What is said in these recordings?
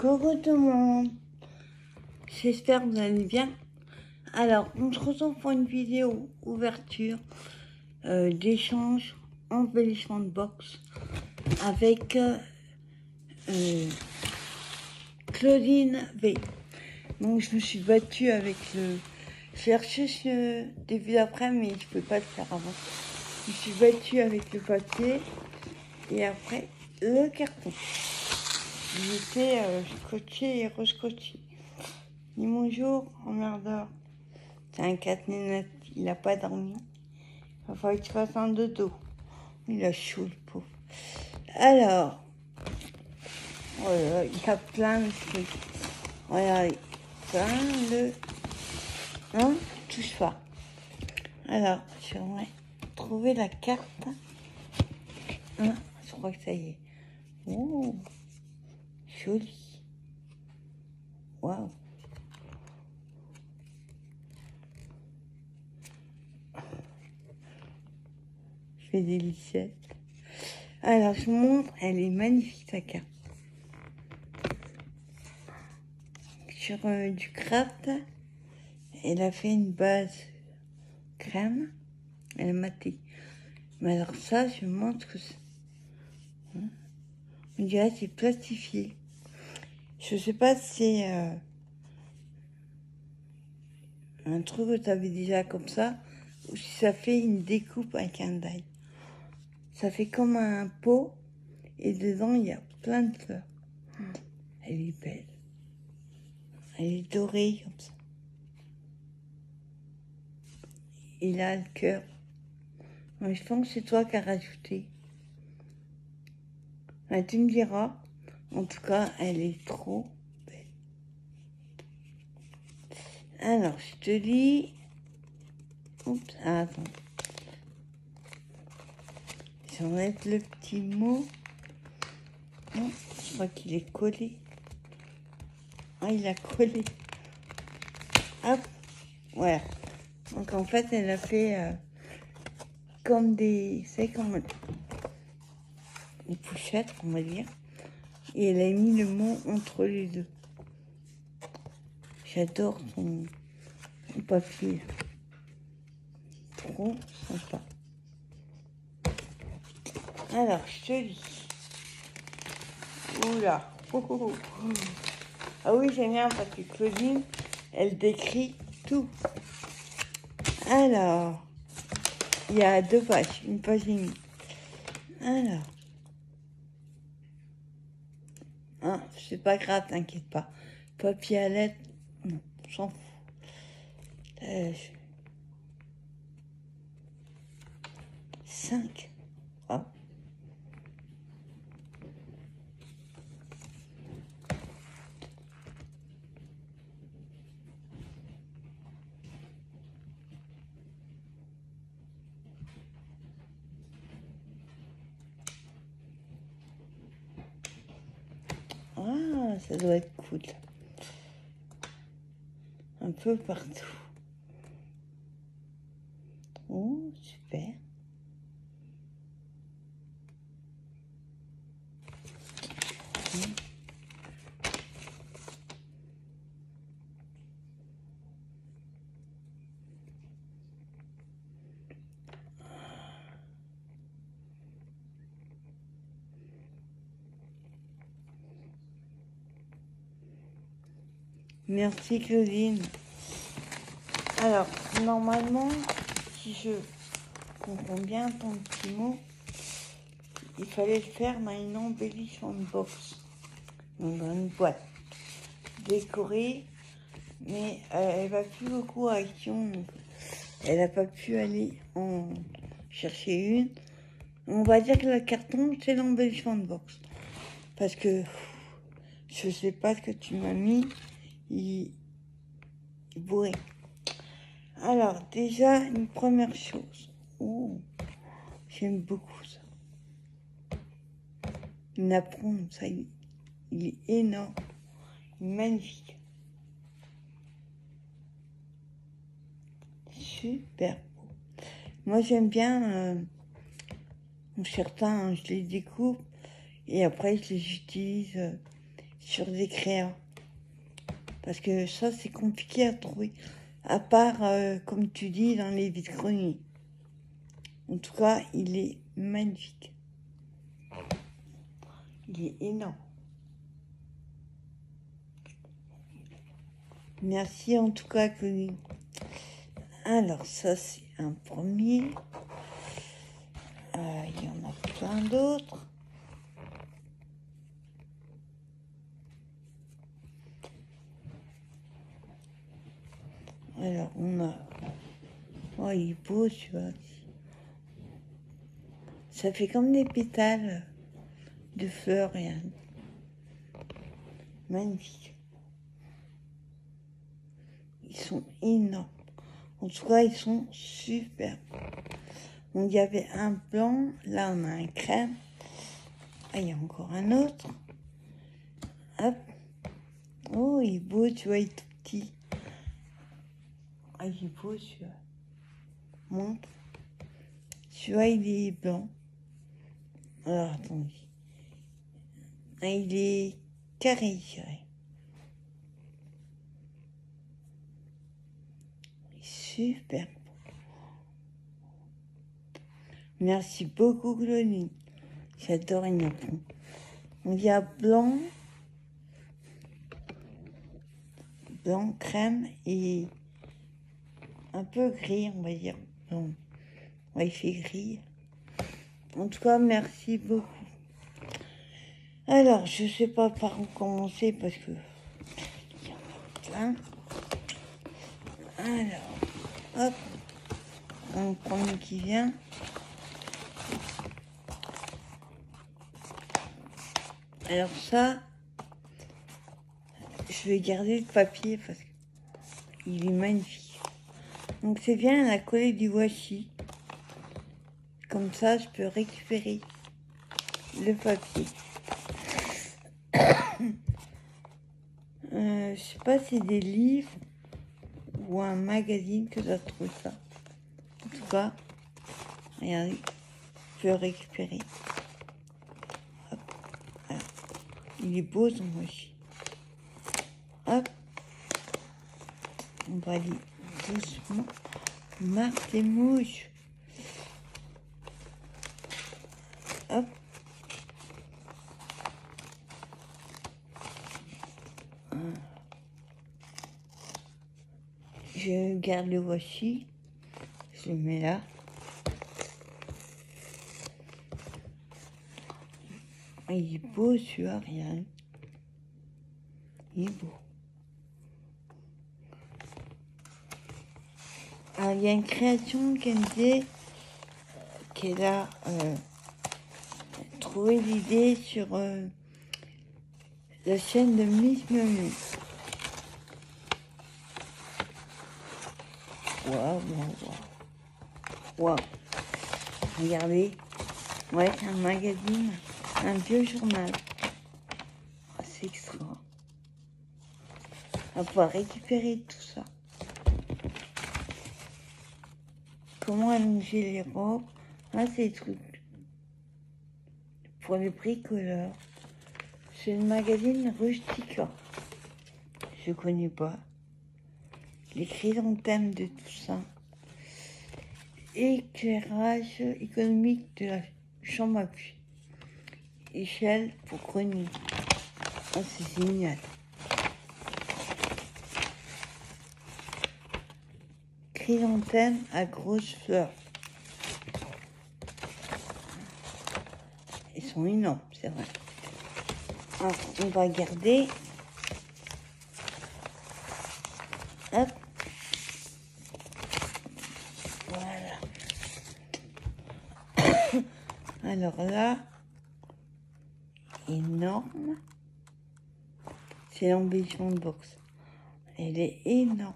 Coucou tout le monde, j'espère que vous allez bien. Alors, on se retrouve pour une vidéo ouverture d'échange, embellissement de box avec Claudine V. Donc, je me suis battue avec le... J'ai reçu ce début d'après, mais je ne peux pas le faire avant. Je me suis battue avec le papier et après le carton. J'étais scotché et rescotché. Dis bonjour, emmerdeur. C'est un casse-nénette, il n'a pas dormi. Il va falloir qu'il fasse un dodo. Il a chaud, le pauvre. Alors, oh là là, il y a plein de trucs. Regardez, plein de... Non, touche pas. Alors, j'aimerais trouver la carte. Hein, je crois que ça y est. Oh, joli. Waouh. Je fais des lichettes. Alors, je vous montre, elle est magnifique, sa carte. Sur du craft, elle a fait une base crème. Elle a maté. Mais alors ça, je vous montre que c'est... Hein, on dirait que c'est plastifié. Je sais pas si c'est un truc que tu avais déjà comme ça, ou si ça fait une découpe avec un die. Ça fait comme un pot, et dedans, il y a plein de fleurs. Elle est belle. Elle est dorée, comme ça. Et là, le cœur. Moi, je pense que c'est toi qui as rajouté. Enfin, tu me diras. En tout cas, elle est trop belle. Alors, je te lis... Oups, attends. J'enlève le petit mot. Non, je crois qu'il est collé. Ah, il a collé. Hop, voilà. Donc, en fait, elle a fait comme des... C'est comme une pochette, on va dire. Et elle a mis le mot entre les deux. J'adore son papier. Trop sympa. Alors, je te lis. Oula. Oh, oh, oh. Ah oui, j'aime bien parce que Claudine, elle décrit tout. Alors, il y a 2 pages, une page et demie. Alors. Hein, c'est pas grave, t'inquiète pas. Papier à lettres, non, on s'en fout. 5. Oh. Ah, ça doit être cool. Un peu partout. Oh, super. Merci Claudine. Alors, normalement, si je comprends bien ton petit mot, il fallait le faire dans une embellissement de box. Donc dans une boîte. Décorée, mais elle va plus beaucoup à Action. Elle n'a pas pu aller en chercher une. On va dire que le carton, c'est l'embellissement de box. Parce que je sais pas ce que tu m'as mis. Il est bourré. Alors, déjà, une première chose. Oh, j'aime beaucoup ça. Une apron, ça, il est énorme. Magnifique. Super beau. Moi, j'aime bien... certains, je les découpe et après, je les utilise sur des créas. Parce que ça, c'est compliqué à trouver. À part, comme tu dis, dans les vides-greniers. En tout cas, il est magnifique. Il est énorme. Merci en tout cas, Claudine. Alors, ça, c'est un premier. Il y en a plein d'autres. Alors, on a... Oh, il est beau, celui-là. Ça fait comme des pétales de fleurs, rien. Magnifique. Ils sont énormes. En tout cas, ils sont super. Donc, il y avait un blanc. Là, on a un crème. Ah, il y a encore un autre. Hop. Oh, il est beau, tu vois, il est tout petit. Ah, il est beau, celui-là. Montre. Celui-là, il est blanc. Alors, attendez. Ah, il est carré, je dirais. Super. Merci beaucoup, Claudine. J'adore les napons. Il y a blanc, crème et un peu gris, on va dire. Bon, ouais, il fait gris. En tout cas, merci beaucoup. Alors, je sais pas par où commencer parce que il y en a plein. Alors, hop, on prend le qui vient. Alors ça, je vais garder le papier parce qu'il est magnifique. Donc c'est bien la coller du washi. Comme ça, je peux récupérer le papier. Je sais pas si c'est des livres ou un magazine que je trouve ça. En tout cas, regardez, je peux récupérer. Hop, voilà. Il est beau son washi. Hop, on va aller doucement. Marque les mouches. Hop. Je garde le washi. Je le mets là. Il est beau celui-là, rien. Il est beau. Alors, il y a une création qu'elle me disait qu'elle a trouvé l'idée sur la chaîne de Miss Miu Miu. Waouh. Regardez. Ouais, c'est un magazine, un vieux journal. Oh, c'est extra. On va pouvoir récupérer tout ça. Comment allonger les robes. Ah, c'est des trucs pour les bricoleurs. C'est le magazine Rustica. Je connais pas. Les chrysanthèmes de tout ça. Éclairage économique de la chambre à puits. Échelle pour grenier. Oh, c'est génial. Chrysanthème à grosses fleurs. Ils sont énormes, c'est vrai. Alors, on va garder. Hop. Voilà. Alors là, énorme. C'est l'ambition de boxe. Elle est énorme.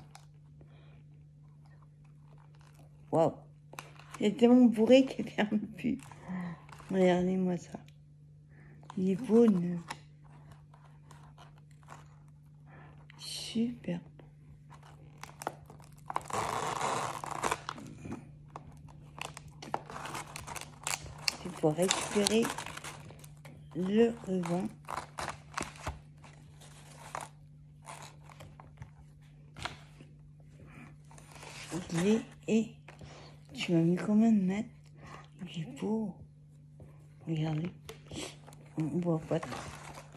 Waouh. C'est tellement bourré qu'elle ferme plus. Regardez-moi ça. Il est beau, ne. Super. C'est pour récupérer le ruban. il est... Et tu m'as mis combien de mètres? Il est beau. Regardez. On voit pas trop.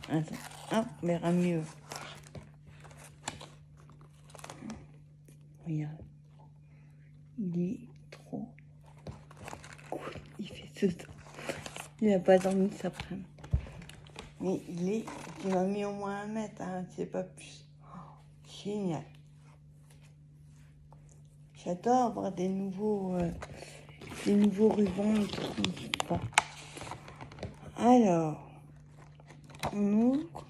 Attends. Hop, verra mieux. Regarde. Il est trop cool. Il fait tout ça. Il n'a pas dormi cet après-midi. Mais tu m'as mis au moins 1 mètre, hein, c'est pas plus. Oh, génial. J'adore avoir des nouveaux rubans et tout, je ne sais pas. Alors, on ouvre.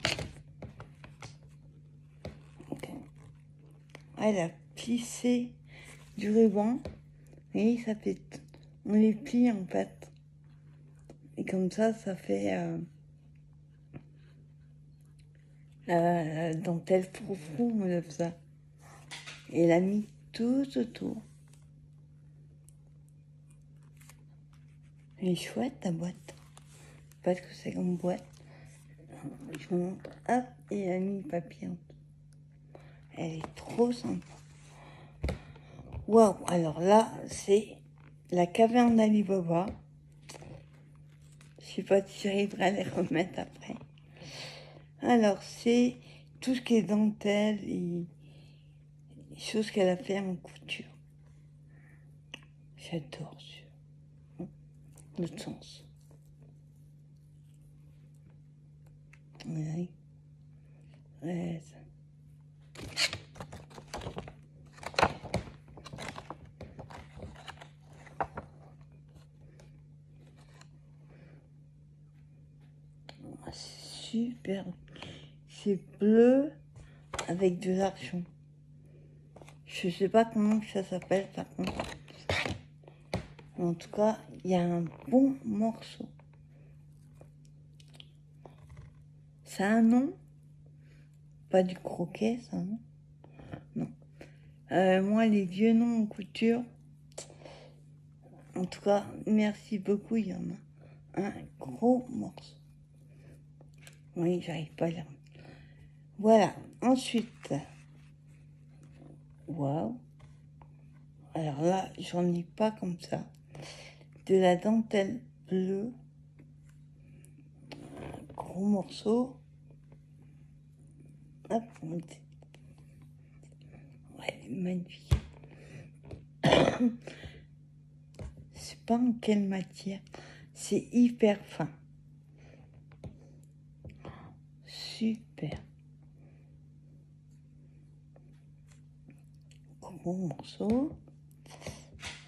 Okay. Elle a plissé du ruban. Et ça fait... On les plie en fait. Et comme ça fait... la dentelle froufrou, on le faisait. Et elle a mis tout autour. Elle est chouette, ta boîte. Parce que c'est comme boîte. Je vous montre. Hop, et elle a mis le papier en dessous. Elle est trop sympa. Waouh, alors là, c'est la caverne d'Ali Baba. Je sais pas si j'arriverai à les remettre après. Alors, c'est tout ce qui est dentelle et choses qu'elle a fait en couture. J'adore l'autre sens. Oui. Ouais, ça. Super. C'est bleu avec de l'argent. Je sais pas comment ça s'appelle par contre. En tout cas, il y a un bon morceau. Ça a un nom? Pas du croquet, ça, non? Non. Moi, les vieux noms en couture, en tout cas, merci beaucoup, il y en a un gros morceau. Oui, j'arrive pas à lire. Voilà, ensuite, waouh. Alors là, j'en ai pas comme ça. De la dentelle bleue, un gros morceau. Hop, ouais, elle est magnifique. C'est pas en quelle matière, c'est hyper fin. Super. Gros morceau.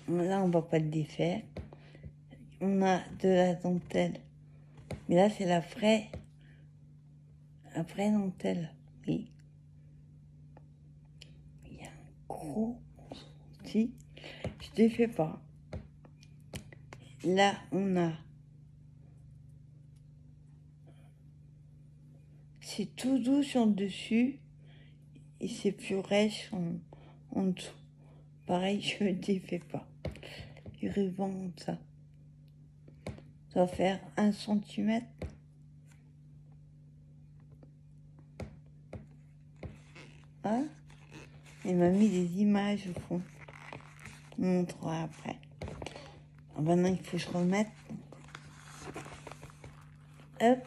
Là, on va pas le défaire. On a de la dentelle. Mais là, c'est la vraie dentelle. Oui. Il y a un gros morceau. Si, je défais pas. Là, on a... C'est tout doux sur le dessus et c'est plus rêche en dessous. Pareil, je ne défais pas. Du ruban, ça. Ça va faire 1 centimètre. Ah, il m'a mis des images au fond. Je vous montrerai après. Alors maintenant, il faut que je remette. Hop.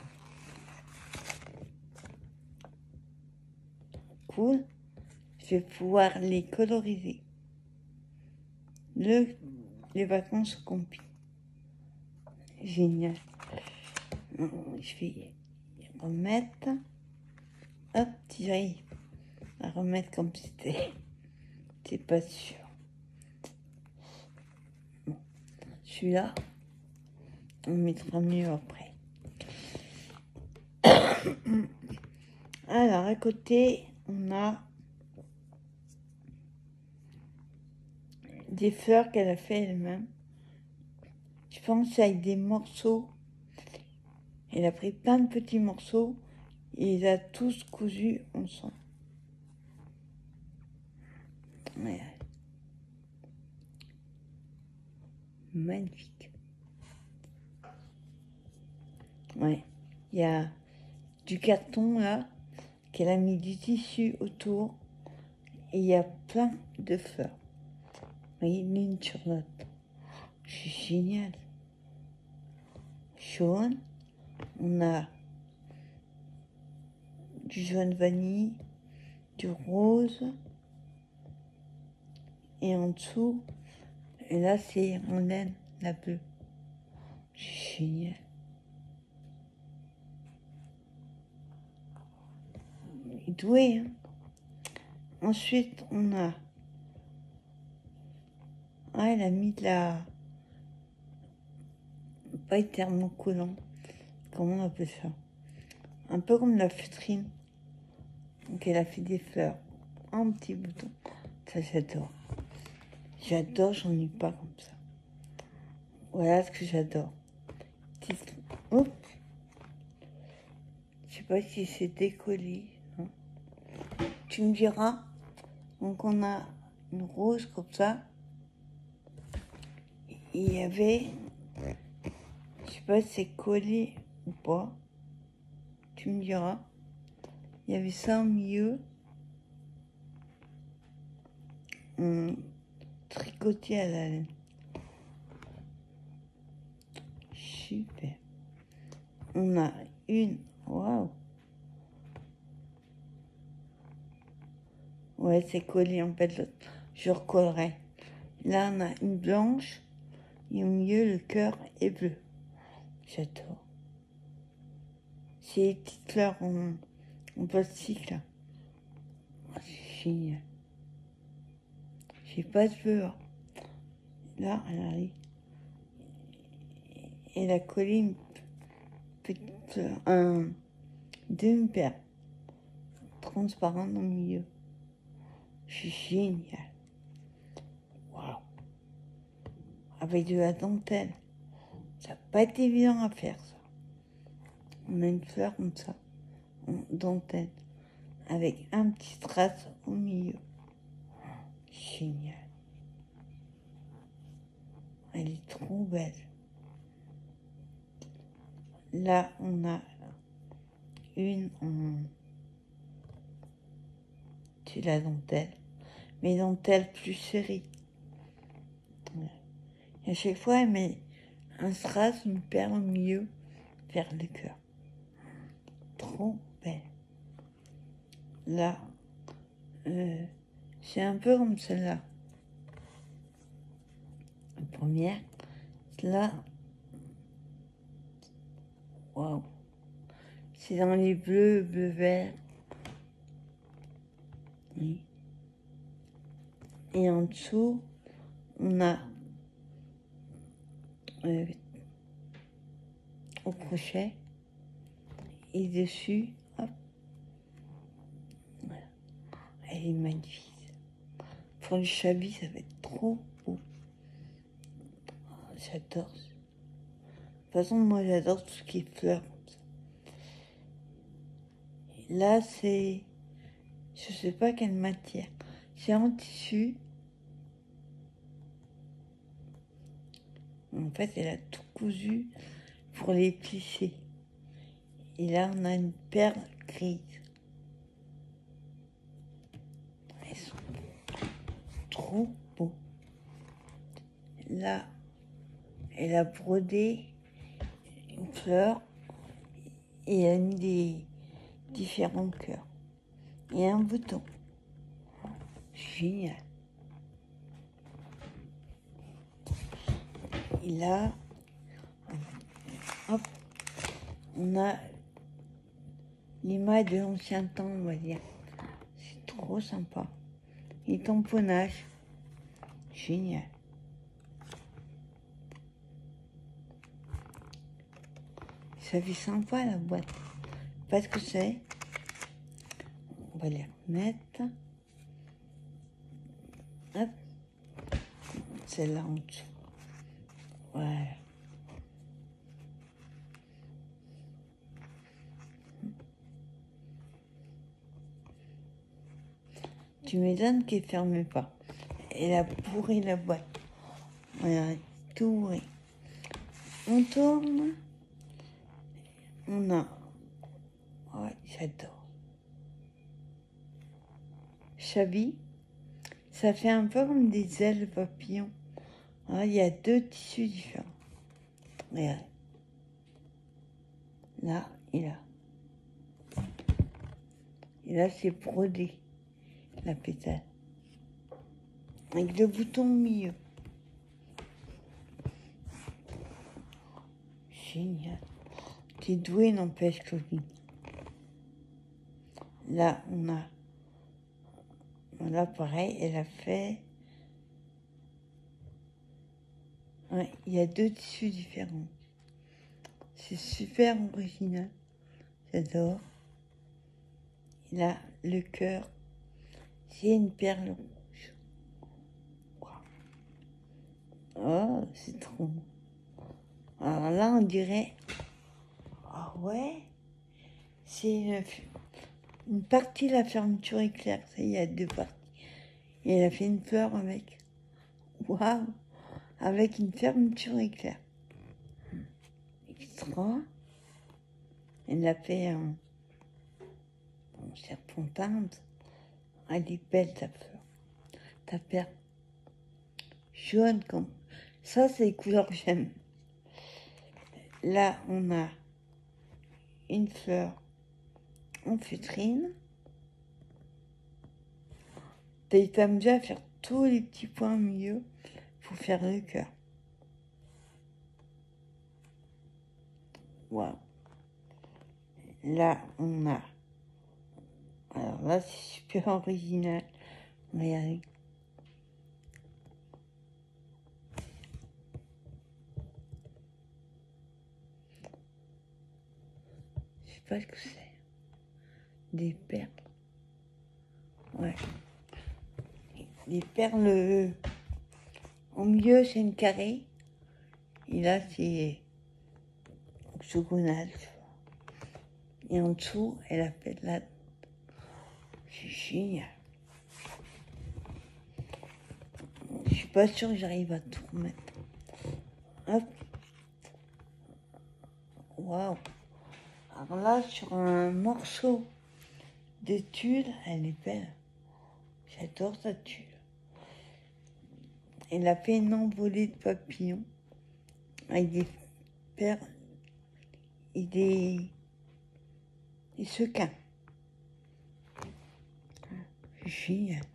Cool. Je vais pouvoir les coloriser. Les vacances au camping. Génial. Je vais remettre. Hop, si j'arrive à remettre comme c'était. C'est pas sûr. Bon. Celui-là, on mettra mieux après. Alors, à côté, on a des fleurs qu'elle a fait elle-même. Je pense avec des morceaux. Elle a pris plein de petits morceaux et les a tous cousus ensemble. Ouais. Magnifique. Ouais. Il y a du carton là, qu'elle a mis du tissu autour et il y a plein de fleurs. voyez, l'une sur l'autre. C'est génial. Jaune, on a du jaune vanille, du rose, et en dessous, et là c'est en laine, la bleue. C'est génial. Il est doué, hein. Ensuite, on a... Ah, elle a mis de la... Pas thermocollant. Comment on appelle ça? Un peu comme la feutrine. Donc elle a fait des fleurs en petits boutons. Ça, j'adore. J'adore, j'en ai pas comme ça. Voilà ce que j'adore. Oups. Je sais pas si c'est décollé. Non. Tu me diras. Donc on a une rose comme ça. Il y avait... Je sais pas si c'est collé ou pas. Tu me diras. Il y avait ça au milieu. Tricoté à la laine. Super. On a une... Waouh. Ouais, c'est collé en fait. Je recollerai. Là, on a une blanche. Et au milieu, le cœur est bleu. J'adore. C'est les petites fleurs en plastique, là. C'est génial. J'ai pas de bleu. Hein. Là, elle arrive. Elle a collé une petite, un demi-paire transparent au milieu. C'est génial. Waouh. Avec de la dentelle. Ça n'a pas été évident à faire, ça. On a une fleur comme ça, en dentelle, avec un petit strass au milieu. Génial. Elle est trop belle. Là, on a une en... C'est la dentelle, mais dentelle plus serrée. Et à chaque fois, elle met un strass, une perle au milieu, vers le cœur. Trop belle. Là, c'est un peu comme celle-là. La première, là, waouh. C'est dans les bleus, bleu vert. Oui. Et en dessous, on a au crochet. Et dessus, hop. Voilà. Elle est magnifique. Pour le chablis, ça va être trop beau. J'adore. De toute façon, moi, j'adore tout ce qui est fleurs. Et là, c'est... Je sais pas quelle matière. C'est en tissu. En fait, elle a tout cousu pour les plisser. Et là, on a une perle grise. Elles sont trop beaux. Là, elle a brodé une fleur et elle a mis des différents cœurs. Et un bouton. Génial. Et là, hop, on a l'image de l'ancien temps, on va dire. C'est trop sympa. Et tamponnage. Génial. Ça fait sympa la boîte. Pas ce que c'est. On va les remettre. Hop. Celle-là en dessous. Voilà. Tu m'étonnes qu'elle ne ferme pas. Elle a pourri la boîte. Voilà, tout pourri. On tourne. On a... Ouais, j'adore. Chablis. Ça fait un peu comme des ailes de papillon. Alors, il y a deux tissus différents. Regardez. Là et là. Et là, c'est brodé, la pétale. Avec le bouton au milieu. Génial. T'es douée, n'empêche, Claudine. Là, on a... Là, pareil, elle a fait... Ouais, il y a deux tissus différents. C'est super original. J'adore. Et là, le cœur, c'est une perle rouge. Oh, c'est trop bon. Alors là, on dirait... Ah ouais, c'est une partie de la fermeture éclair. Ça, il y a deux parties. Et elle a fait une fleur avec... Waouh, avec une fermeture éclair. Extra. Elle a fait un serpentin. Elle est belle, ta fleur. Ta perle. Jaune comme... Ça, c'est les couleurs que j'aime. Là, on a une fleur en feutrine. T'aimes bien faire tous les petits points au milieu pour faire le cœur. Waouh. Là, on a... Alors là, c'est super original. Regardez. Je sais pas ce que c'est. Des perles. Ouais. Des perles... Au milieu, c'est une carré. Et là, c'est octogonal. Et en dessous, elle a fait de la... C'est génial. Je suis pas sûre que j'arrive à tout remettre. Hop. Waouh. Alors là, sur un morceau de tulle, elle est belle. J'adore sa tulle. Elle a fait une envolée de papillons avec des perles et des sequins. Génial.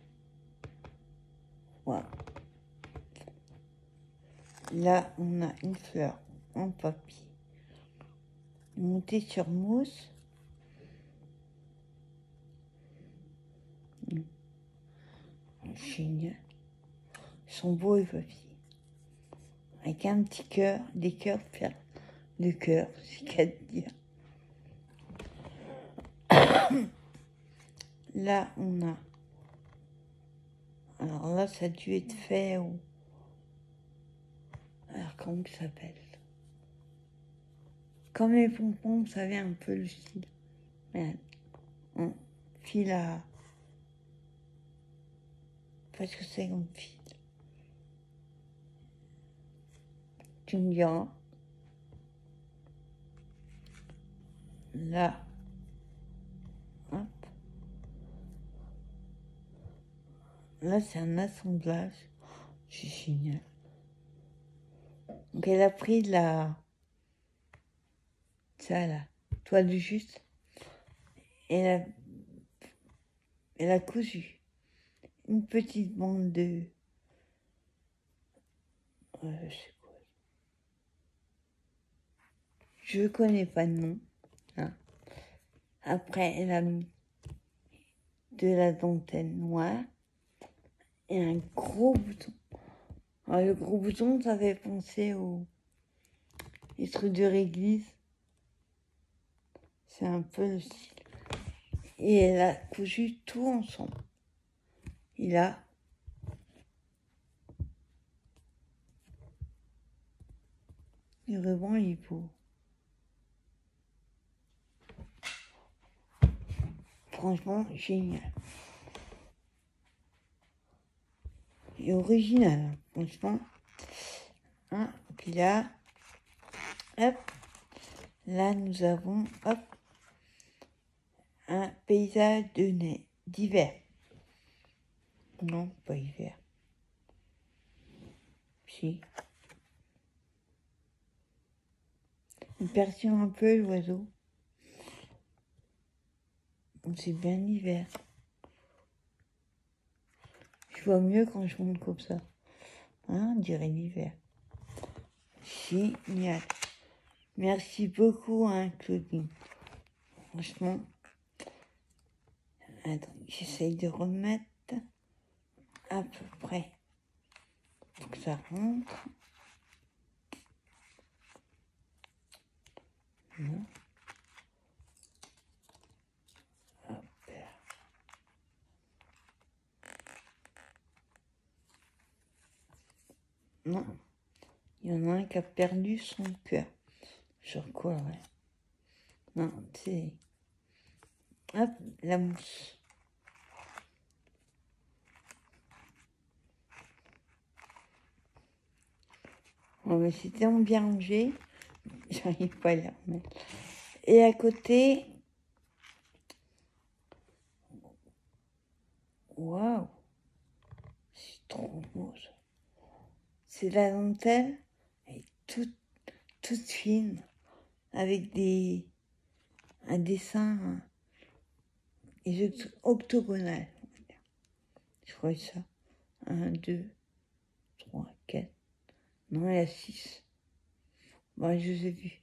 Waouh. Là, on a une fleur en papier montée sur mousse. Génial. Ils sont beaux les papiers. Avec un petit cœur, des cœurs faire le cœur, c'est qu'à dire. Là, on a... Alors là, ça a dû être fait au... Alors, comment ça s'appelle? Comme les pompons, vous savez, un peu le style. Regarde. On file à... Parce que c'est comme fil. Tu me diras. Là. Hop. Là, c'est un assemblage. C'est génial. Donc, elle a pris de la... Ça, là. Toile du juste. Elle a cousu une petite bande de... je sais quoi. Je connais pas de nom. Hein. Après, elle a mis de la dentelle noire et un gros bouton. Alors, le gros bouton, ça fait penser aux trucs de réglisse. C'est un peu le style. Et elle a cousu tout ensemble. Et là, le ruban, il est beau. Franchement, génial. Et original, hein, franchement. Hein, puis là, hop, là nous avons, hop, un paysage d'hiver. Non, pas hiver. Si. Il perçoit un peu l'oiseau. C'est bien l'hiver. Je vois mieux quand je monte comme ça. Hein, on dirait l'hiver. Génial. Merci beaucoup, hein, Claudine. Franchement. Attends, j'essaye de remettre à peu près pour que ça rentre. Non. Hop. Non. Il y en a un qui a perdu son cœur. Sur quoi, ouais. Non, c'est... Hop, la mousse. Bon, mais c'était en bien rangé. J'arrive pas à la remettre. Et à côté... Waouh! C'est trop beau, ça. C'est la dentelle. Elle est toute fine. Avec un dessin octogonal. Je crois que ça. 1, 2, 3, 4. Non, il y a 6. Bon, je vous ai vu.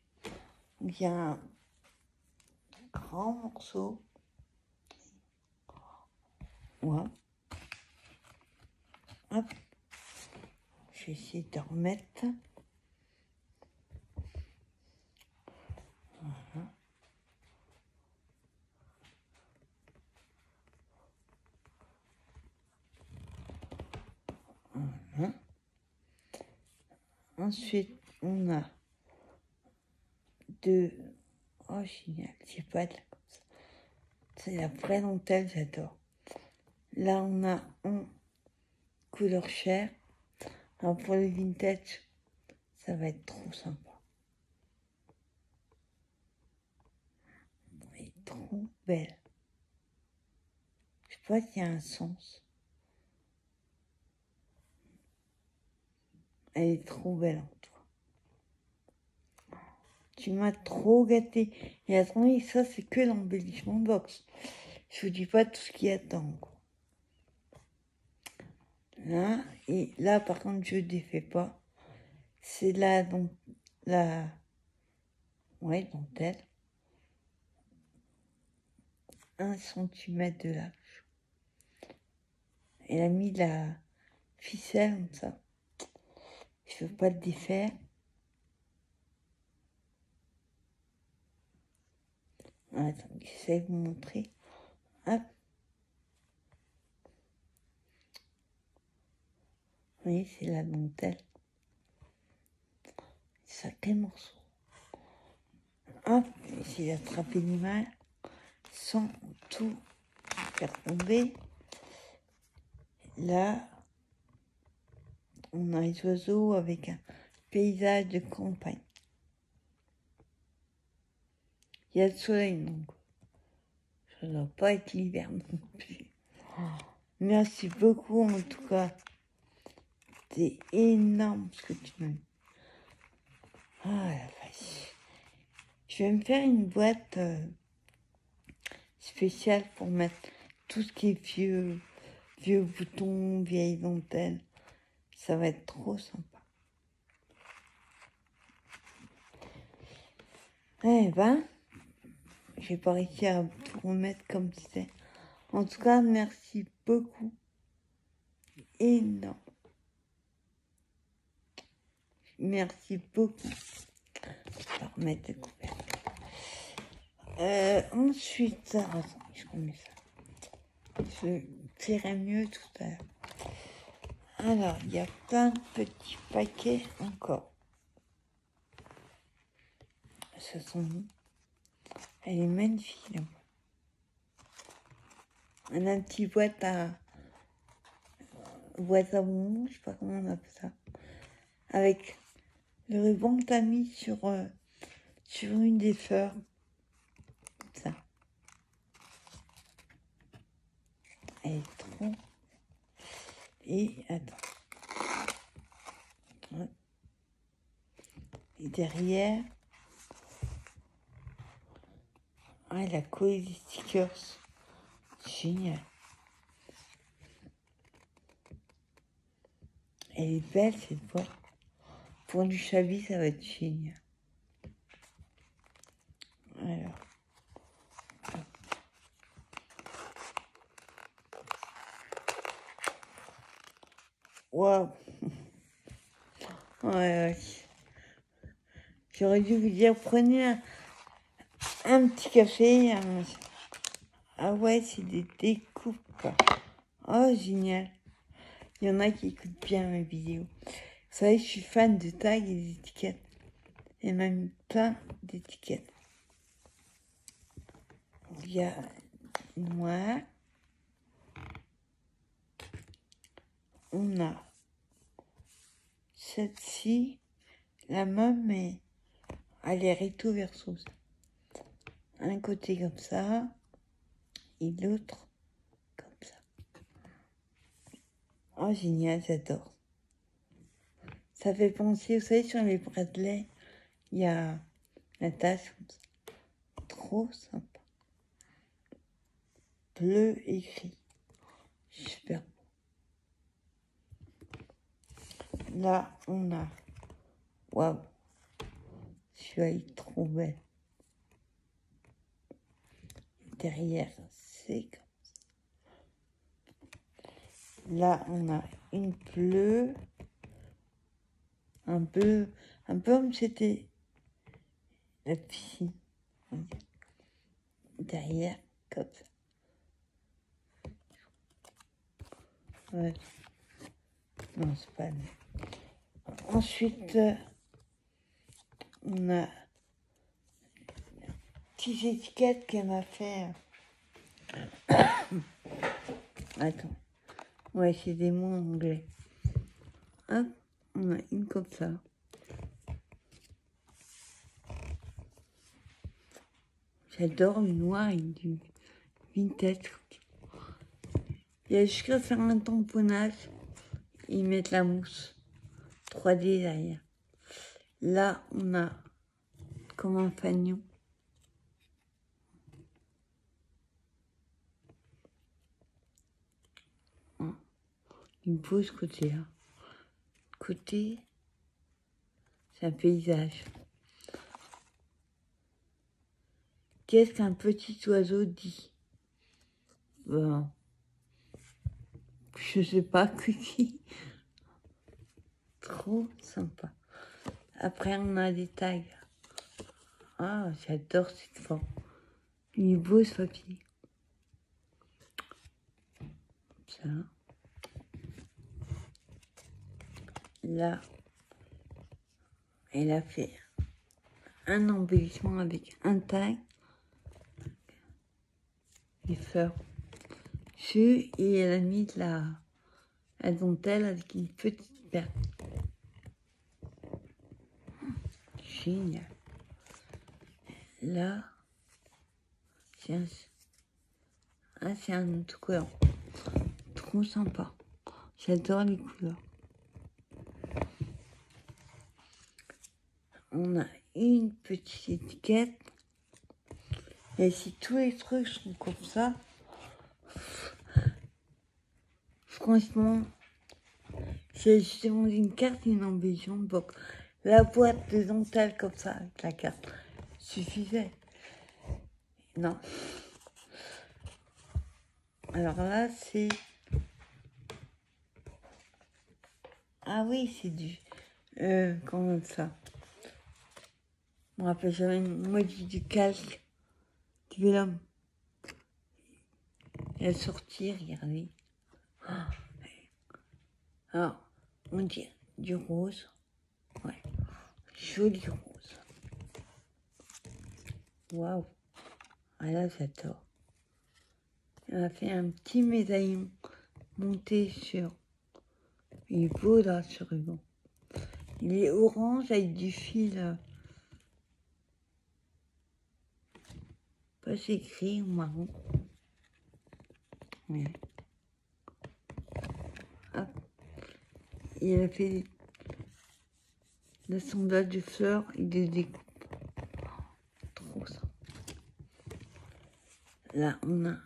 Donc, il y a un grand morceau. Ouais. Hop. Je vais essayer de remettre. Voilà. Voilà. Ensuite, on a deux... Oh, génial. J'ai pas de la comme ça. C'est la vraie dentelle, j'adore. Là, on a en couleur chair. Alors, pour le vintage, ça va être trop sympa. Elle est trop belle. Je sais pas s'il y a un sens. Elle est trop belle en toi. Tu m'as trop gâté. Et attendez, ça c'est que l'embellissement box. Je vous dis pas tout ce qu'il y a dedans. Quoi. Là, et là par contre je défais pas. C'est là donc la dentelle. 1 centimètre de large. Elle a mis la ficelle comme ça. Je veux pas le défaire. Attends, j'essaie de vous montrer. Hop. Vous voyez, c'est la dentelle. Sacré morceau. Hop, j'ai attrapé l'image sans tout faire tomber. Là, on a les oiseaux avec un paysage de campagne. Il y a le soleil, donc ça ne doit pas être l'hiver non plus. Merci beaucoup, en tout cas. C'est énorme ce que tu m'as dit. Ah la vache. Je vais me faire une boîte spéciale pour mettre tout ce qui est vieux boutons, vieilles dentelles. Ça va être trop sympa. Eh ben, j'ai pas réussi à tout remettre comme c'était. En tout cas, merci beaucoup. Énorme. Merci beaucoup. Je vais remettre le couvercle. Ensuite, attends, je remets ça. Je tirerai mieux tout à l'heure. Alors, il y a plein de petits paquets encore. Ça sent... Elle est magnifique, là. On a un petit boîte à bonbons, je sais pas comment on appelle ça. Avec le ruban que t'as mis sur une des fleurs. Ça. Elle est trop... Et attends. Et derrière, elle a collé des stickers. Génial. Elle est belle cette boîte. Pour du Chabi, ça va être génial. Alors. Waouh. Ouais. J'aurais dû vous dire, prenez un petit café. Ah ouais, c'est des découpes. Oh, génial. Il y en a qui écoutent bien mes vidéos. Vous savez, je suis fan de tags et d'étiquettes. Et même plein d'étiquettes. Il y a noir. On a celle-ci. La même, mais elle est recto verso. Un côté comme ça. Et l'autre comme ça. Oh, génial, j'adore. Ça fait penser, vous savez, sur les bracelets, il y a la tache comme ça. Trop sympa. Bleu écrit. Super. Là, on a... Waouh. Celui-là, il est trop belle. Derrière, c'est comme ça. Là, on a une bleue. Un peu comme c'était la piscine. Derrière, comme ça. Ouais. Non, c'est pas bien. Ensuite, on a petites étiquettes qu'elle m'a fait. Attends. Ouais, c'est des mots anglais. Hop, on a une comme ça. J'adore le noir et du vintage. Il y a juste qu'à faire un tamponnage. Ils mettent la mousse 3D derrière. Là, on a comme un fanion. Une pose côté-là. Côté, c'est un paysage. Qu'est-ce qu'un petit oiseau dit? Ben, je sais pas que dit. Trop sympa. Après, on a des tags. Ah, j'adore cette forme. Il est beau ce papier. Ça. Là, elle a fait un embellissement avec un tag. Les fleurs. Et elle a mis de la dentelle avec une petite perle. Génial. Là, c'est un autre couleur. Trop sympa. J'adore les couleurs. On a une petite étiquette. Et si tous les trucs sont comme ça, franchement, c'est justement une carte et une ambition. Donc, la boîte de dentelle comme ça, avec la carte, suffisait. Non. Alors là, c'est... Ah oui, c'est du... comment ça? Je me rappelle jamais, moi, du calque. Du vélum. Et à sortir, regardez. Alors, on dit du rose. Ouais. Joli rose. Waouh. Ah là, j'adore. Elle a fait un petit médaillon monté sur... Il est beau là, ce ruban. Il est orange avec du fil... pas c'est gris ou marron. Ouais. Hop. il a fait l'assemblage de fleurs, il les découpe. Trop ça. Là, on a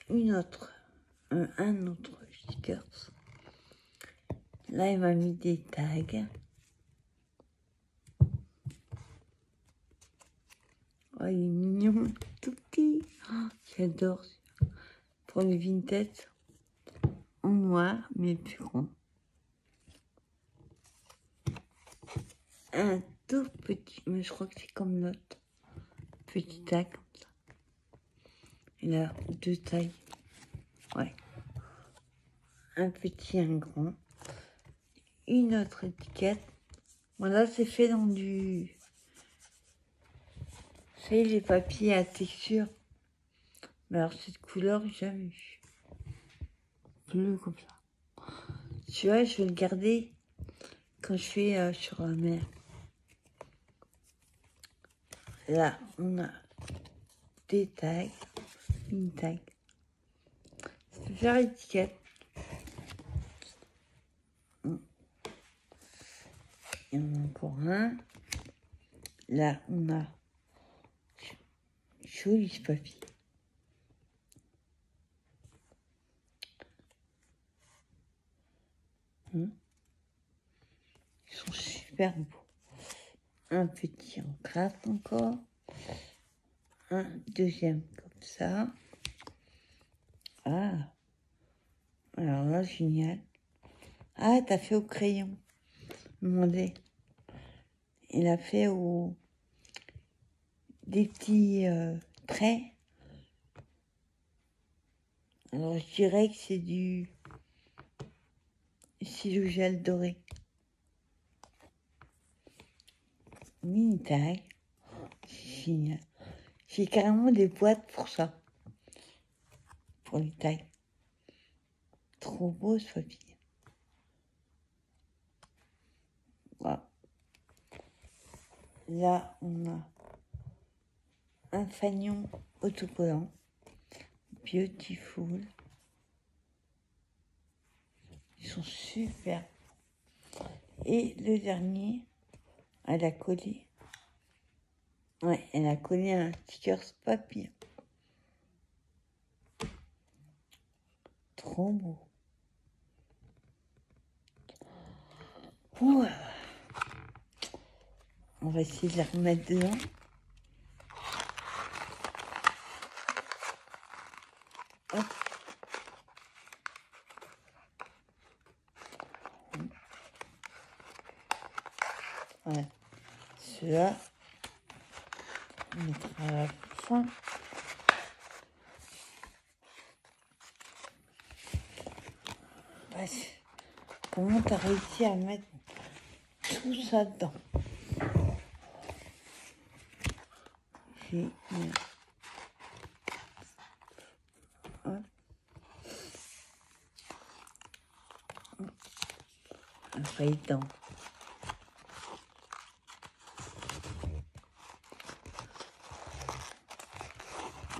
un autre sticker. Là, il m'a mis des tags. Oh, il est mignon, tout petit. Oh, j'adore. Pour le vintage, en noir, mais plus grand. Un tout petit, mais je crois que c'est comme l'autre. Petit tag comme ça. Il a deux tailles. Ouais. Un petit, un grand. Une autre étiquette. Voilà, c'est fait dans du... C'est les papiers à texture. Mais alors, cette couleur, j'ai jamais vu. Bleu comme ça. Tu vois, je vais le garder quand je suis sur la mer. Là, on a des tags. Une tag. Ça peut faire étiquette. Il y en a encore un. Là, on a joli ce papier. Ils sont super beaux. Un petit en craft encore. Un deuxième comme ça. Ah. Alors là, génial. Ah, t'as fait au crayon. Demandez. Il a fait des petits traits. Alors, je dirais que c'est du stylo gel doré. Mini tag. C'est génial. J'ai carrément des boîtes pour ça. Pour les tags. Trop beau ce papier. Voilà. Là, on a un fanion autocollant. Beautiful. Ils sont super. Et le dernier, elle a collé. Ouais, elle a collé un sticker papier. Trop beau. Ouh. On va essayer de la remettre dedans. Hop. Voilà. Ceux-là, on mettra à la fin. Comment t'as réussi à mettre tout ça dedans? Génial. Hop. Un feuilleton.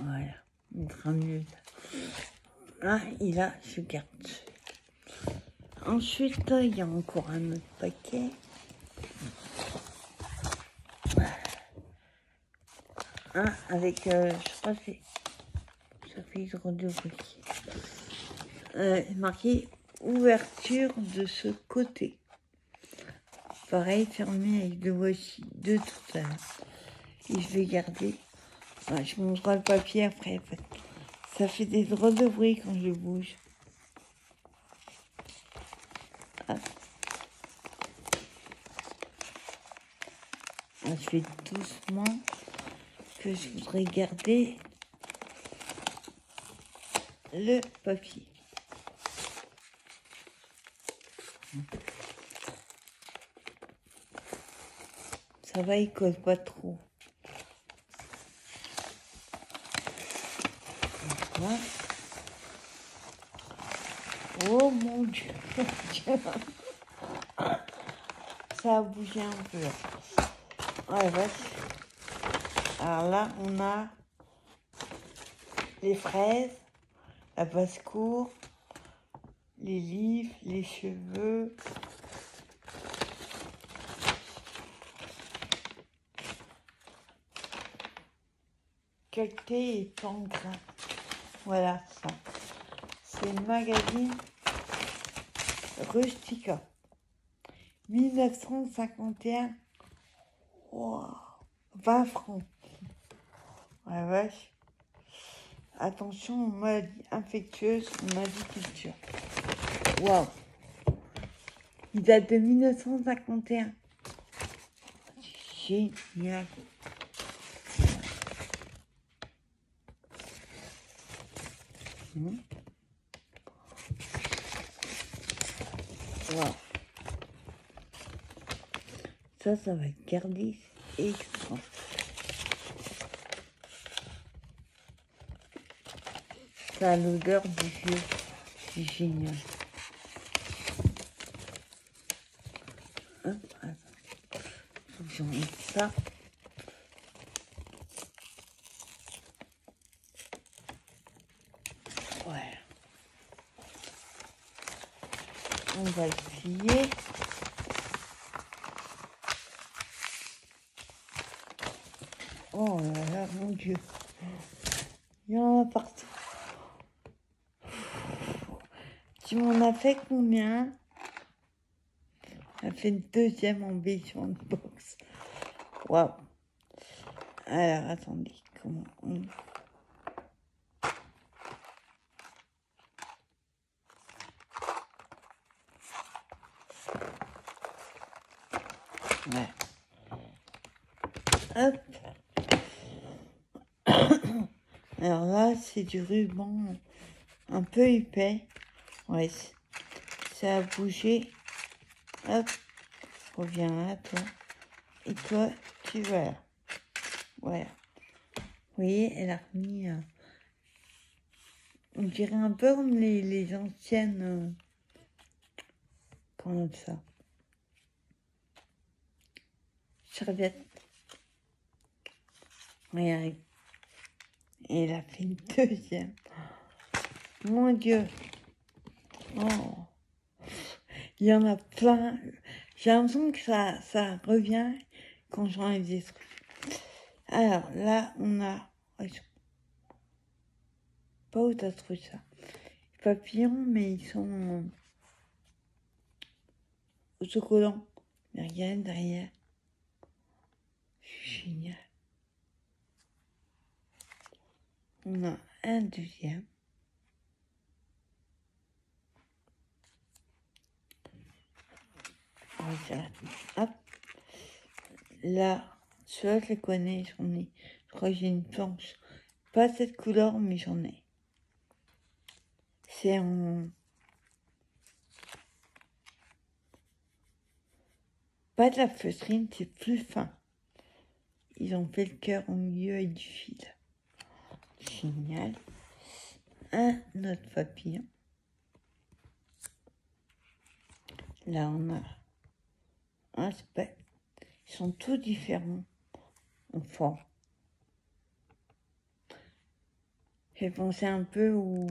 Voilà, il sera mieux. Là, il a, je garde. Ensuite, il y a encore un autre paquet. Un avec, je crois que c'est, ça fait hydrodobrique. Marqué ouverture de ce côté. Pareil, fermé avec deux washi de tout à l'heure. Et je vais garder. Ouais, je montrerai le papier après. Ça fait des drôles de bruit quand je bouge. Ah. Ah, je fais doucement que je voudrais garder le papier. Ça va, il colle pas trop. Voilà. Oh mon Dieu, ça a bougé un peu. Ouais, vas-y. Alors là, on a les fraises, la basse-cour, les livres, les cheveux, cachet et pas en grain. Voilà ça. C'est le magazine Rustica. 1951. Wow. 20 francs. La vache. Attention aux maladies infectieuses, aux maladies culture. Waouh. Il date de 1951. C'est génial. Wow. Ça va être gardé extra. Ça a l'odeur du vieux. C'est génial. Hop, attends. Faut que j'enlève ça. Voilà. On va le plier. Oh là là, mon Dieu. Il y en a partout. Tu m'en as fait combien? Elle fait une deuxième ambition de box. Waouh. Alors, attendez, comment on... Ouais. Hop. Alors là, c'est du ruban un peu épais. Ouais, ça a bougé. Hop. Reviens là, toi. Et toi, tu vas là. Voilà. Vous voyez, elle a remis... on dirait un peu comme les anciennes... comment ça? Serviettes. Regarde. Et elle a fait une deuxième. Mon Dieu. Oh. Il y en a plein. J'ai l'impression que ça revient quand j'enlève des trucs. Alors là, on a... pas où t'as trouvé ça. Les papillons, mais ils sont autocollants. Mais regarde derrière. C'est génial. On a un deuxième. Hop. Là, celui-là, je les connais, j'en ai. Je crois que j'ai une planche. Pas cette couleur, mais j'en ai. C'est en... pas de la feutrine, c'est plus fin. Ils ont fait le cœur au milieu avec du fil. Génial. Un autre papillon. Là, on a un spectre. Ils sont tous différents en forme. J'ai pensé un peu où,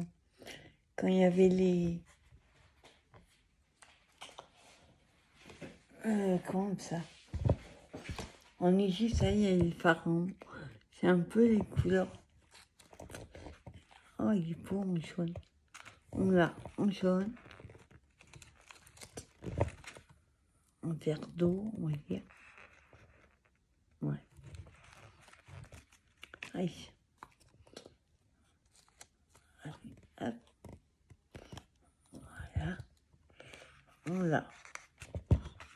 quand il y avait les... comment ça? En Égypte, ça y est, il y a les pharaons. C'est un peu les couleurs. Oh, il est beau en jaune. On l'a en jaune. En verre d'eau, on va dire. Ouais. Allez. Hop. Voilà. On l'a.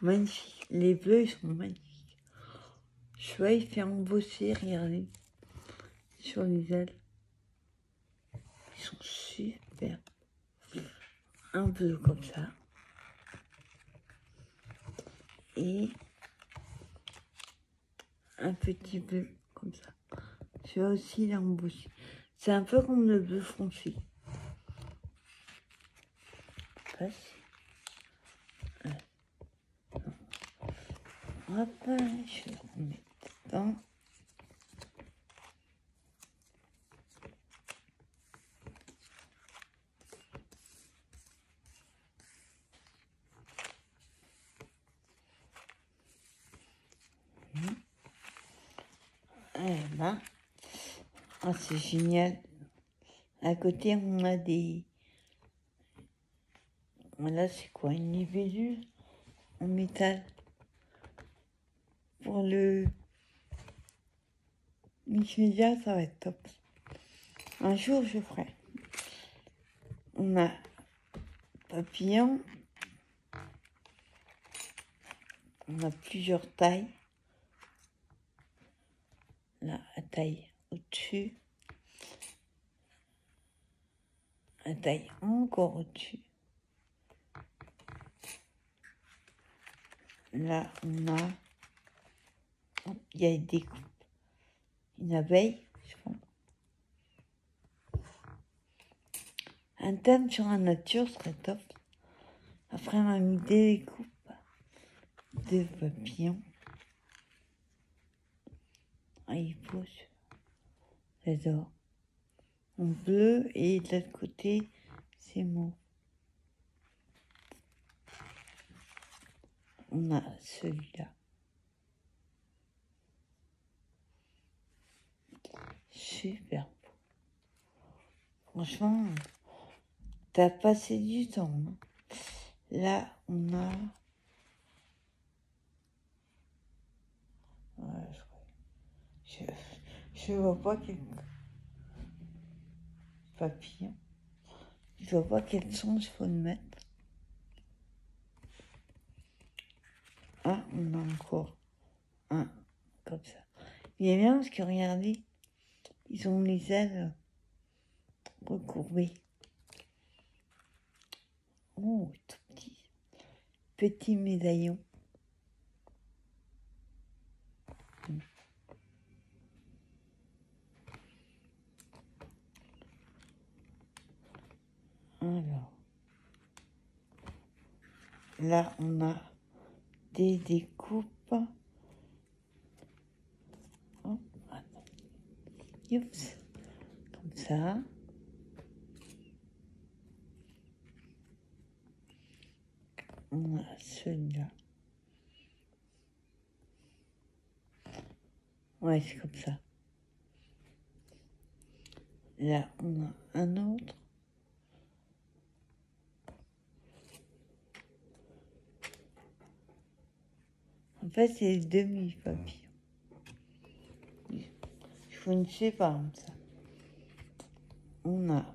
Magnifique. Les bleus, ils sont magnifiques. Je vois, il fait embosser, regardez. Sur les ailes. Ils sont super. Un bleu comme ça. Et un petit bleu comme ça. Celui-là aussi, il est embossé. C'est un peu comme le bleu foncé. Passe. Hop, je vais le remettre dedans. Eh ben, Ah, c'est génial. À côté, on a des... Là, c'est quoi? Une libellule en métal. Pour le multimédia, ça va être top. Un jour, je ferai. On a papillon. On a plusieurs tailles. Là, la taille au-dessus. La taille encore au-dessus. Là, on a... Il y a des... Une abeille, je pense. Un thème sur la nature serait top. Après, on a mis des découpes de papillons. Ah, il pousse. J'adore. En bleu et de l'autre côté, c'est mauve. On a celui-là. Super beau. Franchement, t'as passé du temps. Hein. Là, on a... Ouais, je vois pas quel papillon. Je vois pas quel sens il faut le mettre. Ah, on a encore un comme ça. Il est bien parce que regardez, ils ont les ailes recourbées. Oh, tout petit. Petit médaillon. Alors, là, on a des découpes. Oh, attends. Youps. Comme ça. On a celui-là. Ouais, c'est comme ça. Là, on a un autre. En fait, c'est les demi-papillons. Je ne sais pas comme ça. On a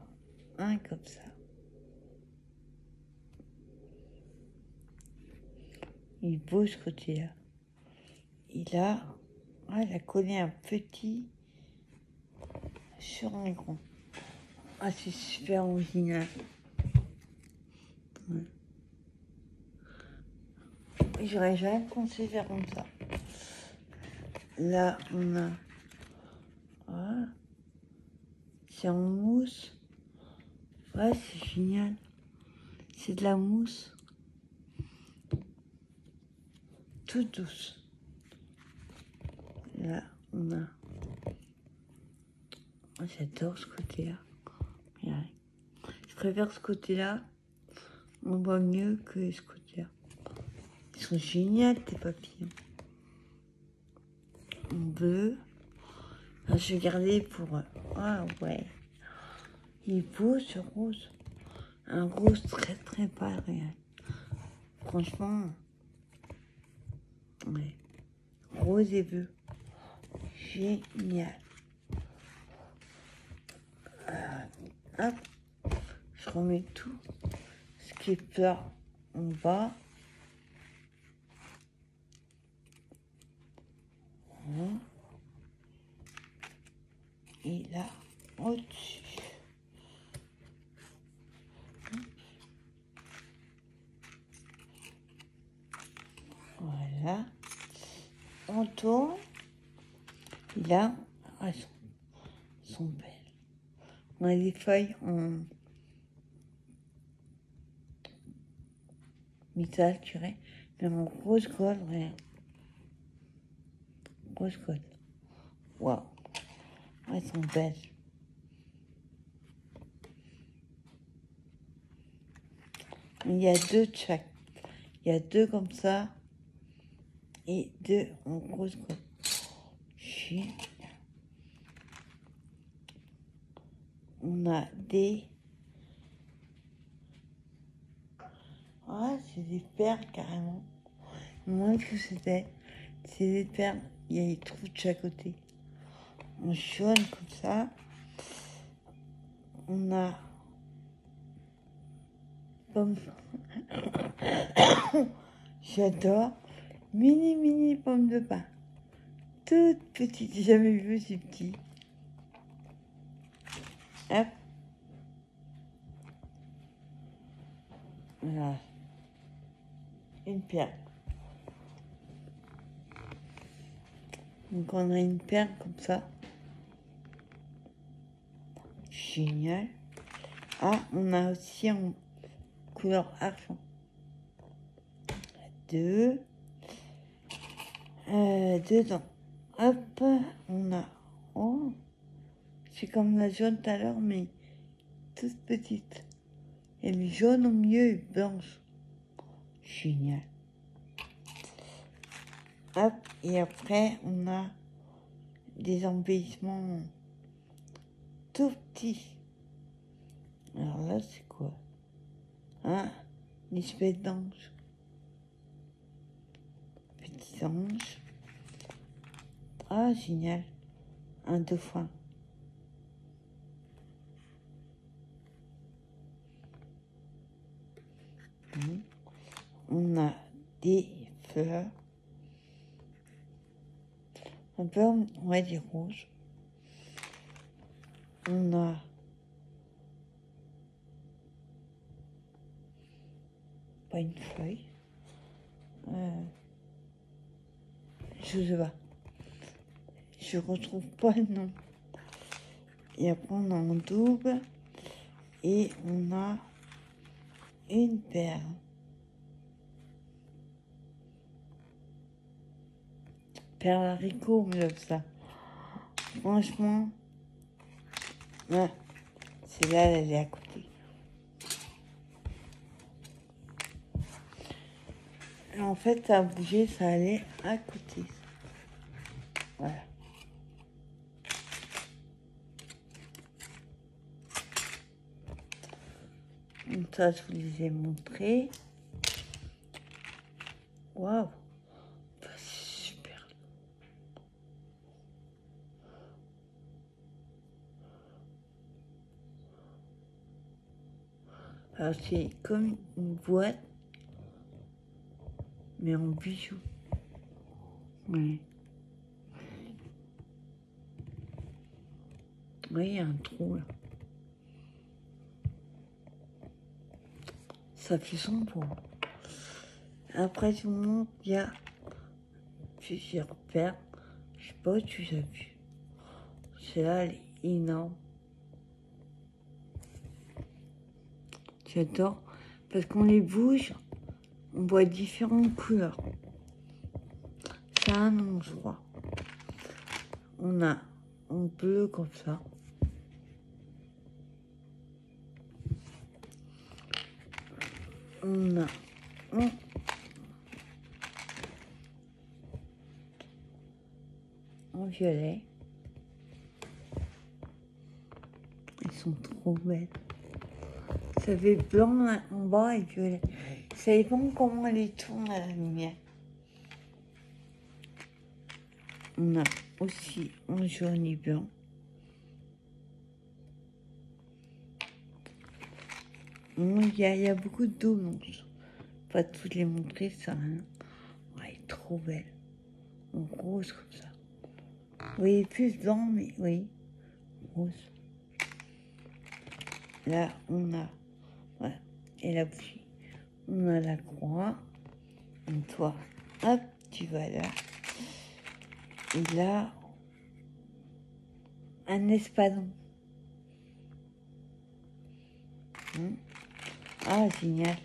un comme ça. Il bouge ce côté-là. Il a collé un petit sur un grand. Ah, c'est super original. Ouais. J'aurais jamais pensé faire comme ça. Là, on a... Voilà. C'est en mousse. Ouais, c'est génial. C'est de la mousse. Toute douce. Là, on a... Oh, j'adore ce côté-là. Ouais. Je préfère ce côté-là. On voit mieux que ce côté-là. Ils sont géniaux, tes papillons. En bleu. Ah, je vais garder pour... Ah ouais. Il est beau ce rose. Un rose très très pâle. Franchement. Ouais. Rose et bleu. Génial. Hop. Je remets tout ce qui est plat en bas. Voilà. Et là, au-dessus. Voilà. On tourne. Et là, elles sont belles. On a des feuilles en métal, tu vois. Mais en rose gold, rien. Rose gold. Waouh. Elles sont belles. Il y a deux de chaque. Il y a deux comme ça. Et deux en rose gold. Génial. on a des... Ah, c'est des perles carrément. Moi, ce que c'était, c'est des perles. Il y a des trous de chaque côté. On jaune comme ça. On a... Pomme... J'adore. Mini pommes de pin. Toute petite. J'ai jamais vu si petit. Hop. Voilà. Une perle. Donc on a une perle comme ça. Génial. Ah, on a aussi en couleur argent. Deux. Dedans. Hop, on a... Oh, c'est comme la jaune tout à l'heure, mais toute petite. Et le jaune au milieu est blanche. Génial. Hop, et après, on a des embellissements tout petits. Alors là, c'est quoi? Hein? Une espèce d'ange. Petit ange. Ah, génial. Un dauphin. On a des fleurs. Un peu, ouais, des rouges. On a pas une feuille. Je sais pas. Je retrouve pas le nom. Et après, on a un double. Et on a une perle. Perle haricot, on lève ça. Franchement, ouais, celle-là, elle est à côté. Et en fait, ça a bougé, ça allait à côté. Voilà. Donc ça, je vous les ai montrés. Waouh, c'est super. Alors c'est comme une boîte, mais en bijoux. Ouais. Oui, il y a un trou là. Ça fait sombre. Après, je vous montre, il y a plusieurs perles. Je sais pas si tu as vu. Celle-là, elle est énorme. J'adore. Parce qu'on les bouge, on voit différentes couleurs. C'est un nom, je crois. On a en bleu comme ça. On a en violet. Elles sont trop belles. Ça fait blanc en bas et violet. Ça dépend comment elle les tourne à la lumière. On a aussi en jaune et blanc. Il y a beaucoup de dos, donc je ne vais pas toutes les montrer, ça rien. Ouais, elle est trop belle. En rose comme ça. Oui, plus blanc, mais oui, rose. Là, on a, voilà, et la bougie. On a la croix. Donc toi, hop, tu vas là. Et là, un espadon. Ah, génial.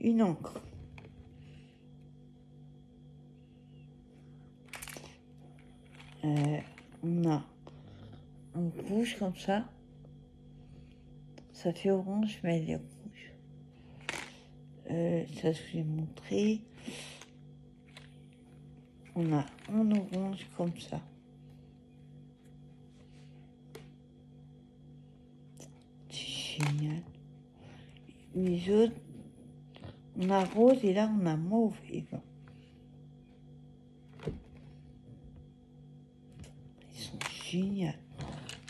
Une encre. On a un rouge comme ça. Ça fait orange, mais elle est rouge. Ça, je vous ai montré. On a un orange comme ça. génial. Les autres, on a rose et là on a mauve et blanc. Ils sont géniaux.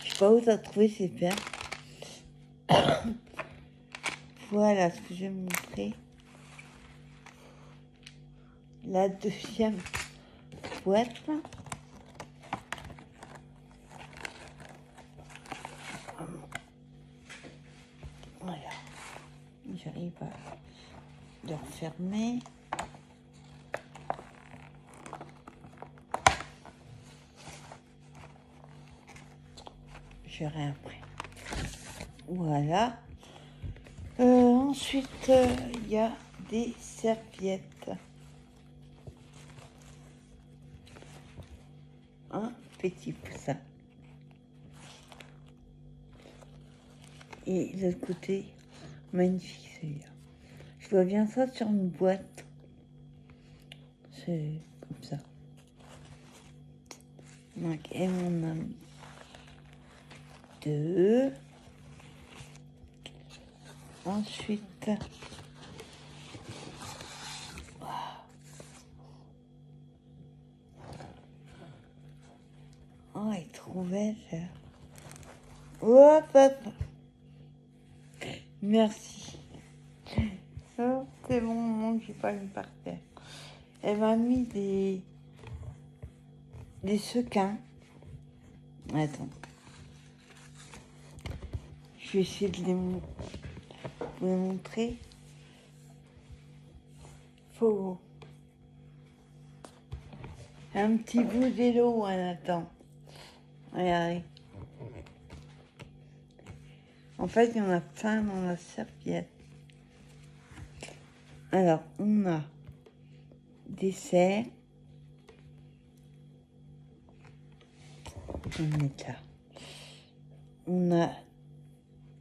Je sais pas où t'as trouvé ces perles. Voilà ce que je vais montrer. La deuxième boîte. Voilà. J'arrive à le refermer. Je verrai après. Voilà. Ensuite, il y a des serviettes. Un petit poussin. Et de l'autre côté, magnifique celui-là. Je vois bien ça sur une boîte. C'est comme ça. Donc, et on a mis 2. Ensuite, oh, elle est trop belle. Hop, hop. Merci. Oh, c'est bon moment que j'ai pas mis par terre. Elle m'a mis des sequins. Attends. Je vais essayer de vous les montrer. Faut un petit bout d'élo en attend. Regardez. En fait, il y en a plein dans la serviette. Alors, on a des cerfs. On va mettre là. On a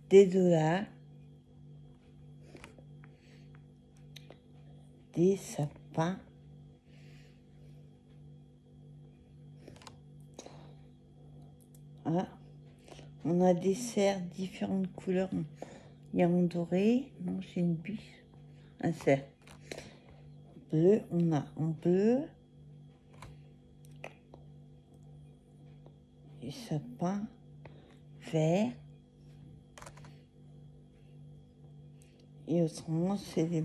des dollars. Des sapins. Ah. On a des cerfs différentes couleurs. Il y a en doré. Non, c'est une biche. Un cerf. Bleu. On a en bleu. Des sapins. Vert. Et autrement, c'est les...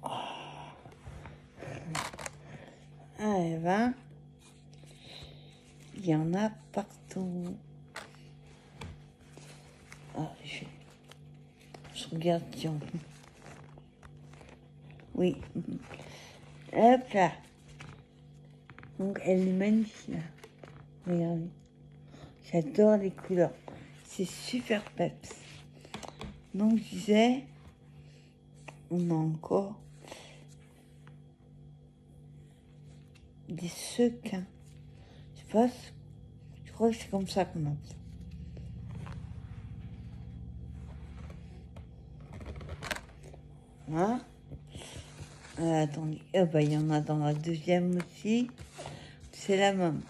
Oh. Ah, et ben, il y en a partout. Ah, je regarde, tiens. Oui. Hop là. Donc, elle est magnifique, là. Regardez. J'adore les couleurs. C'est super peps. Donc, je disais, on a encore des sequins. Je sais pas, je crois que c'est comme ça qu'on appelle. Hein? Attendez, oh, bah, il y en a dans la deuxième aussi. C'est la même.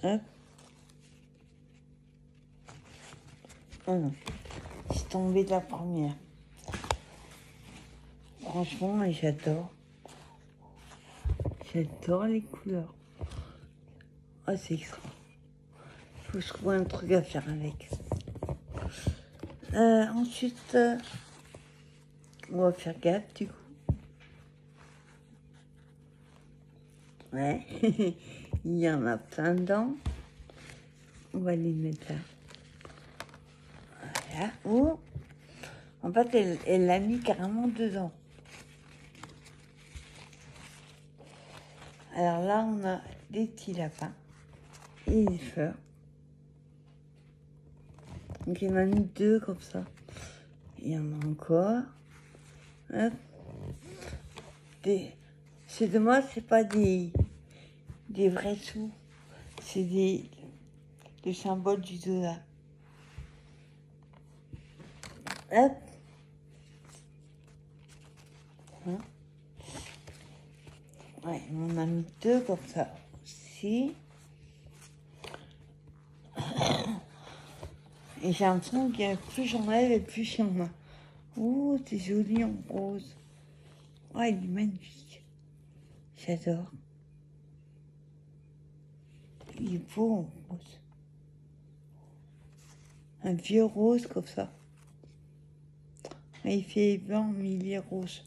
Hop. Oh non, c'est tombé de la première. Franchement, j'adore. J'adore les couleurs. Oh, c'est extra. Faut que je trouve un truc à faire avec. Ensuite, on va faire gaffe du coup. Ouais, il y en a plein dedans. On va les mettre là. Voilà. Oh. En fait, elle l'a mis carrément dedans. Alors là, on a des petits lapins et des fleurs. Donc, il m'a mis 2 comme ça. Il y en a encore. Hop. C'est dommage, c'est pas des vrais sous. C'est des symboles du dollar. Hop. Hein? Ouais, on a mis 2 comme ça aussi. Et j'ai l'impression que plus j'enlève et plus il y en a. Oh, c'est joli en rose. Oh, il est magnifique. J'adore. Il est beau en rose. Un vieux rose comme ça. Il fait blanc, mais il est rose.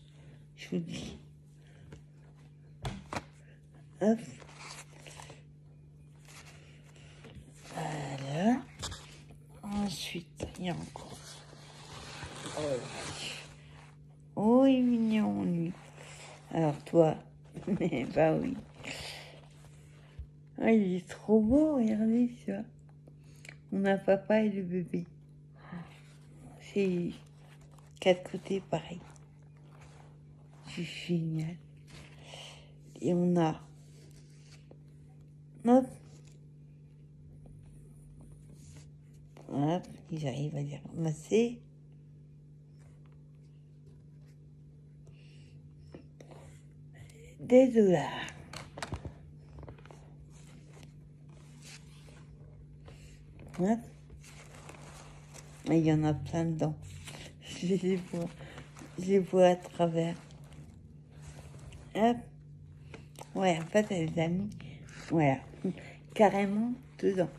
Je vous dis. Hop. Voilà. Ensuite, il y a encore. Oh, il est mignon, lui. Alors, toi. Bah oui. Ah, il est trop beau, regardez ça. On a papa et le bébé. C'est 4 côtés pareil. C'est génial. Et on a... Hop. Hop, ils arrivent à les ramasser. Des $. Hop. Et il y en a plein dedans. Je les vois à travers. Hop. Ouais, en fait, elle les a mis, voilà, carrément dedans.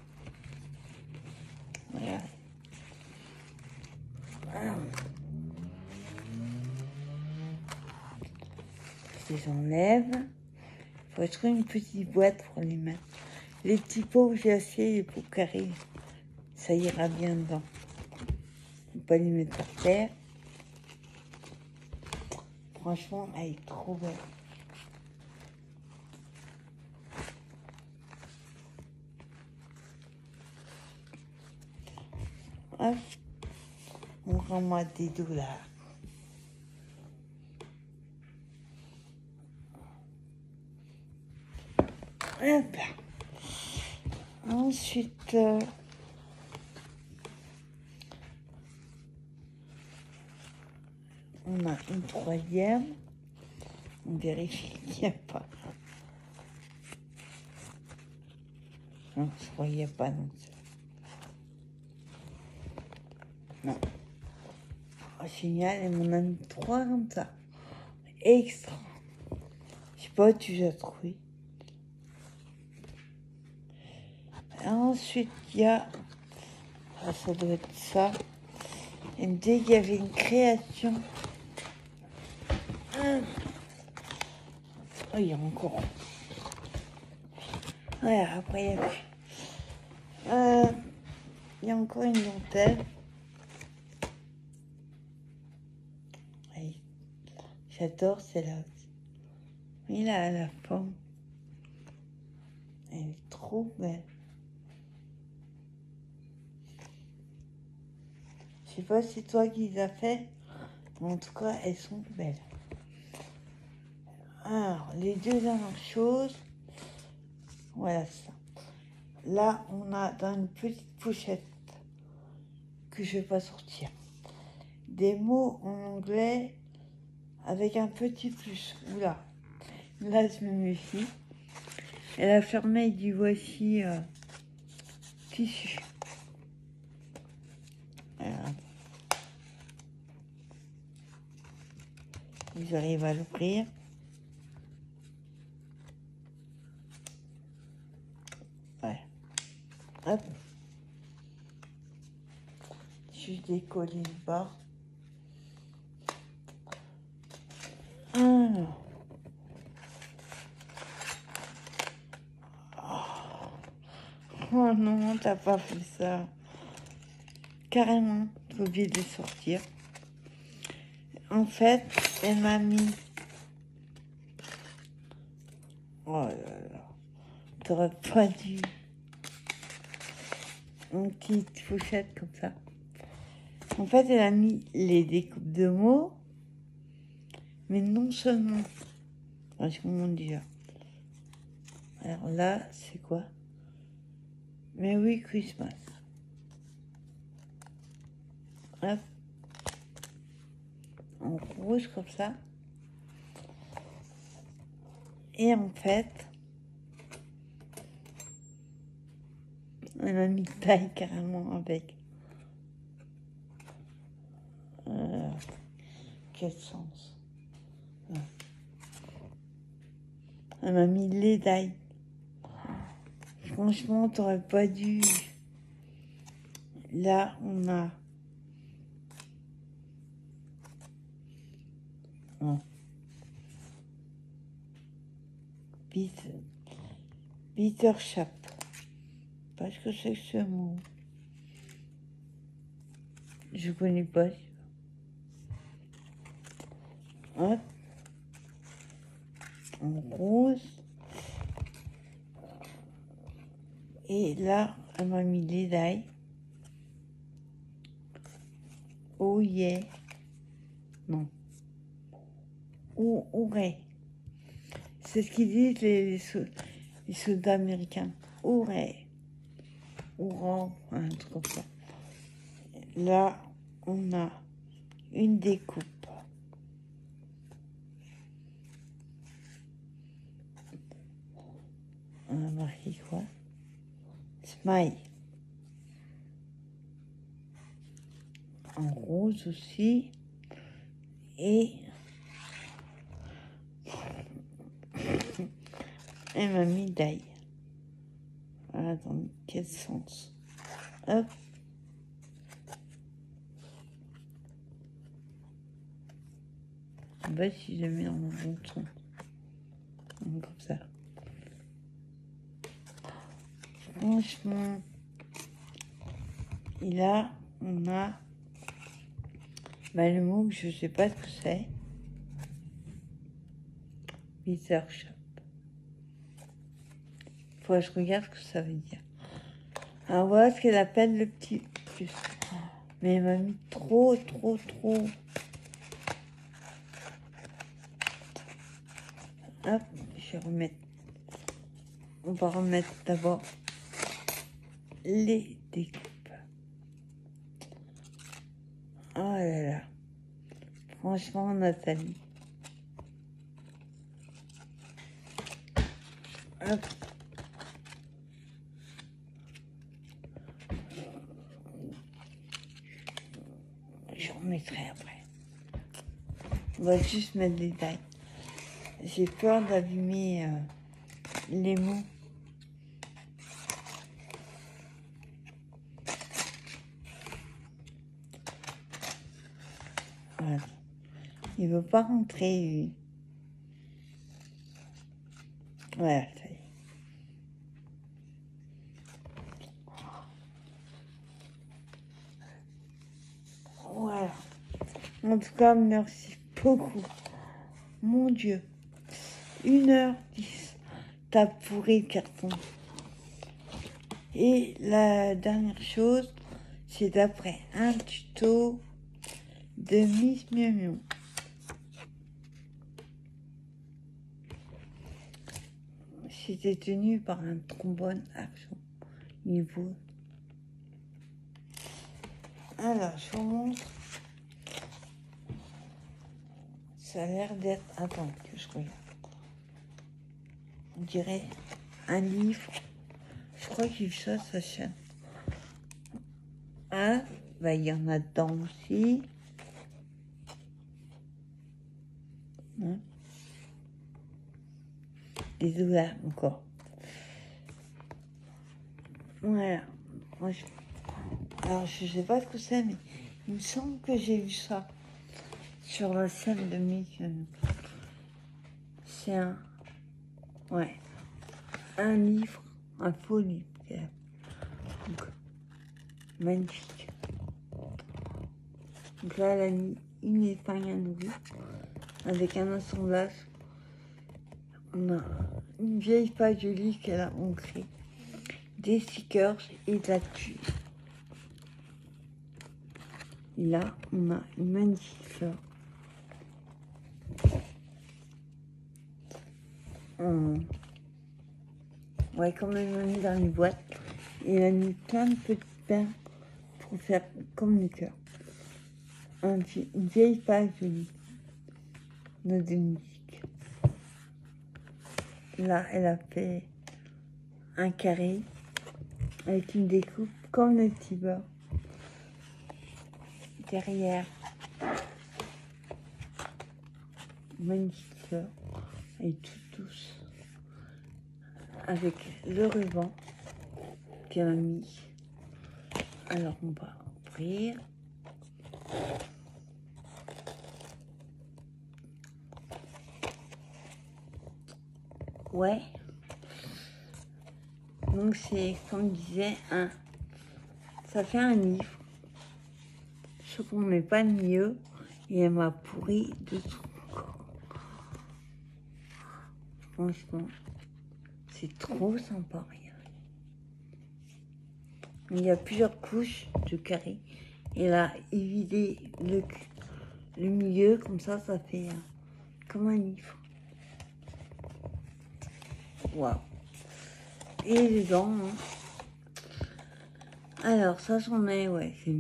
Voilà. Je les enlève. Il faut trouver une petite boîte pour les mettre. Les petits pots que j'ai achetés, les pots carrés, ça ira bien dedans. Faut pas les mettre par terre. Franchement, elle est trop belle. Hop. On ramasse des $. Hop. Ensuite, on a une troisième. On vérifie qu'il n'y a pas. Non, je crois qu'il n'y a pas non plus. Non. Oh, génial, et on a mis 3 comme ça. Extra. Je sais pas où tu as trouvé. Ensuite, il y a... Ah, ça doit être ça. Elle me dit qu'il y avait une création. Oh, il y a encore. Ouais, après, il y a plus. Il y a encore une dentelle. Oui, j'adore celle-là aussi. Oui, là, la forme. Elle est trop belle. Je sais pas si c'est toi qui les as fait, mais en tout cas, elles sont belles. Alors, les deux dernières choses, voilà ça. Là, on a dans une petite pochette que je vais pas sortir des mots en anglais avec un petit plus. Oula, là, je me méfie. Elle a fermé du voici tissu. Alors, j'arrive à l'ouvrir. Ouais. Hop. Juste décoller le bas. Alors. Oh non, t'as pas fait ça. Carrément, j'ai oublié de les sortir. En fait, elle m'a mis... Oh là là. T'aurais pas dû... Une petite pochette comme ça. En fait, elle a mis les découpes de mots, mais non seulement. Comment dire. Alors là, c'est quoi? Merry Christmas. Hop. En rouge comme ça. Et en fait, elle a mis taille carrément avec. Euh, quel sens? Ouais. Elle m'a mis les d'ail. Franchement, t'aurais pas dû. Là, on a... Oh. Peter Chap. Pas ce que c'est que ce mot. Je connais pas. Hop. En rose. Et là, elle m'a mis les d'ail. Oh yeah. Non. Ouray. C'est ce qu'ils disent les soldats américains. Ouray. Ouran, un truc comme ça. Là, on a une découpe. On a marqué quoi? Smile. En rose aussi. Et elle m'a mis d'ail. Voilà, dans quel sens? Hop. Bah, si je mets dans mon bon son. Comme ça. Franchement. Et là, on a bah, le mot que je sais pas ce que c'est. Peter Chap. Faut que je regarde ce que ça veut dire. Alors voilà ce qu'elle appelle le petit plus. Mais elle m'a mis trop. Hop, je vais remettre. On va remettre d'abord les découpes. Oh là là. Franchement, Nathalie. Hop. Je remettrai après. On va juste mettre des tailles. J'ai peur d'abîmer les mots. Voilà. Il veut pas rentrer, lui. Voilà, ça y est. Voilà. En tout cas, merci beaucoup. Mon Dieu. 1h10. T'as pourri le carton. Et la dernière chose, c'est d'après un tuto de Miss Miu Miu. C'était tenu par un trombone argent niveau. Alors, je vous montre. Ça a l'air d'être... Attends, que je regarde. On dirait un livre. Je crois qu'il fait ça, sa chaîne. Ah, bah, il y en a dedans aussi. Hein? Des ouverts encore. Voilà. Alors, je sais pas ce que c'est, mais il me semble que j'ai vu ça sur la scène de Miss. C'est un... Ouais. Un livre, un faux livre. Donc, magnifique. Donc là, elle a mis une épingle à nourrir avec un assemblage. On a une vieille page de livre qu'elle a ancrée, des stickers et de la tuile. Et là, on a une magnifique fleur. Ouais, comme elle m'a mis dans une boîte. Et elle a mis plein de petits pains pour faire comme le cœur. Une vieille page de livre. Note de musique. Là, elle a fait un carré avec une découpe comme le petit beurre. Derrière, Magnifique fleur. Elle est toute douce. Avec le ruban qu'elle a mis. Alors on va ouvrir. Ouais. Donc c'est, comme je disais, ça fait un livre. Sauf qu'on met pas de milieu et elle m'a pourri de tout corps. Franchement, c'est trop sympa. Il y a plusieurs couches de carré. Et là, évider le milieu, comme ça fait comme un livre. Waouh. Et dedans, hein. Alors, ça, j'en ai, ouais, c'est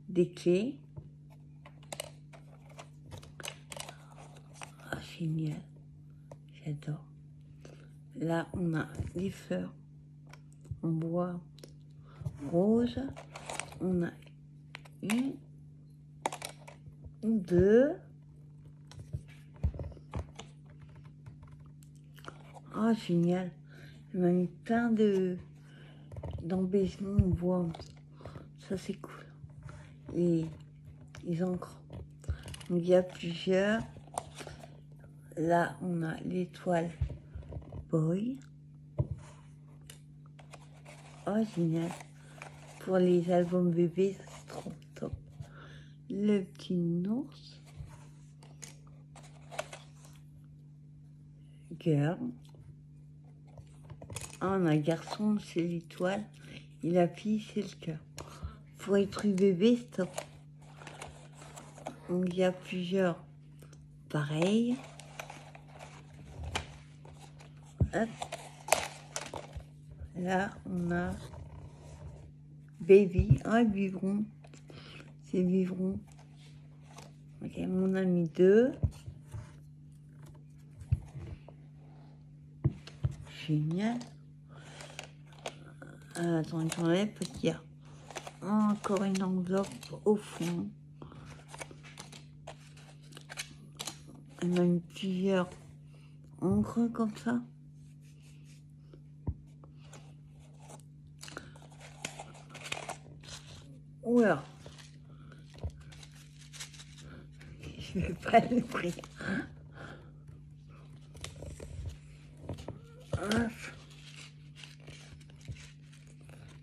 des clés. Ah, génial. J'adore. Là, on a les fleurs en bois rose. On a une, deux. Ah, génial. Elle m'a mis plein d'embellissements en bois. Ça, c'est cool. Et les encres. Donc, il y a plusieurs. Là, on a l'étoile Boy. Oh, génial. Pour les albums bébés, c'est trop top. Le petit ours. Girl. Ah, on a garçon, c'est l'étoile. Et la fille, c'est le cœur. Pour les trucs bébés, c'est top. Donc, il y a plusieurs pareils. Hop. Là, on a Baby. Ah, biberon. C'est biberon. Ok, on a mis deux. Génial. Attends, j'enlève parce qu'il y a encore une enveloppe au fond. On a mis plusieurs encres comme ça. Oula. Je vais pas l'ouvrir.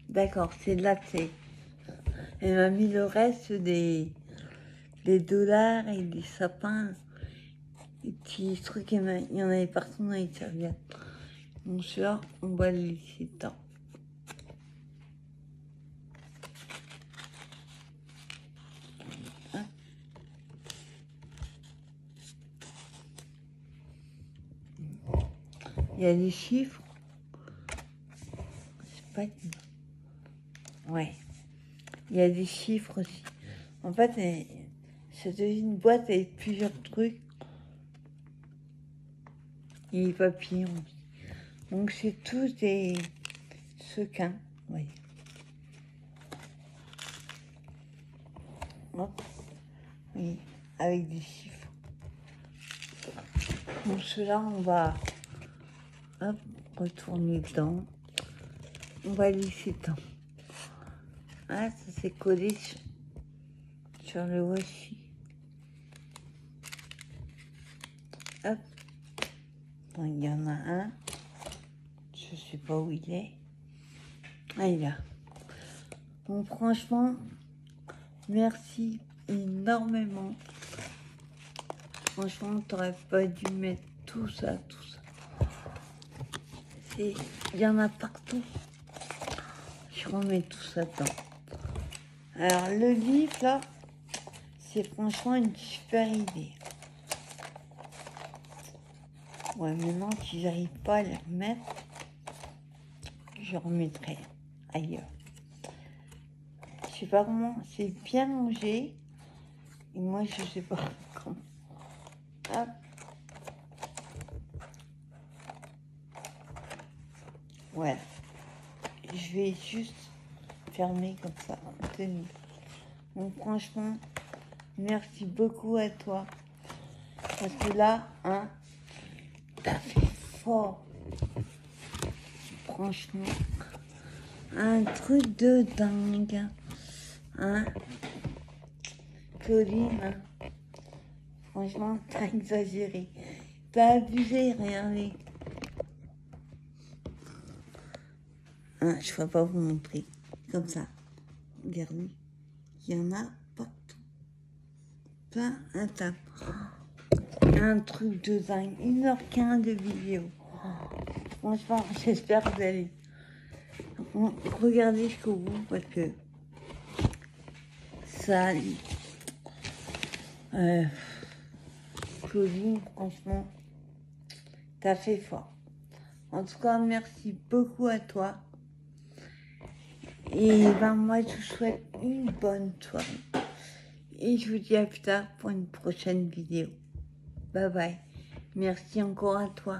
D'accord, c'est de la clé. Elle m'a mis le reste des dollars et des sapins. Des petits trucs, il y en avait partout dans les serviettes. Mon soeur, on va le laisser dedans. Hein? Il y a des chiffres. C'est pas... Ouais. Il y a des chiffres aussi. En fait, c'est une boîte avec plusieurs trucs. Et les papillons. Donc c'est tous des sequins. Oui. Hop. Oui. Avec des chiffres. Donc ceux-là, on va retourner dedans. On va laisser dedans. Ah, ça s'est collé sur le washi. Hop. Bon, il y en a un. Je sais pas où il est. Ah, il est là. Bon, franchement, merci énormément. Franchement, t'aurais pas dû mettre tout ça. Il y en a partout. Je remets tout ça dedans. Alors, le livre, là, c'est franchement une super idée. Ouais, maintenant, si j'arrive pas à les remettre, je remettrai ailleurs. Je sais pas comment, c'est bien rangé. Et moi, je sais pas comment. Hop. Voilà. Je vais juste fermer comme ça. Tenez. Donc franchement, merci beaucoup à toi. Parce que là, hein, t'as fait fort. Franchement, un truc de dingue. Hein, Claudine, hein, franchement, t'as exagéré. T'as abusé, regardez. Hein, je ne vais pas vous montrer. Comme ça. Regardez. Il y en a partout. Plein un tas. Un truc de dingue. 1h15 de vidéo. Franchement, j'espère que vous allez regarder jusqu'au bout parce que ça... Claudine, franchement, t'as fait fort. En tout cas, merci beaucoup à toi. Et ben moi, je vous souhaite une bonne soirée. Et je vous dis à plus tard pour une prochaine vidéo. Bye bye. Merci encore à toi.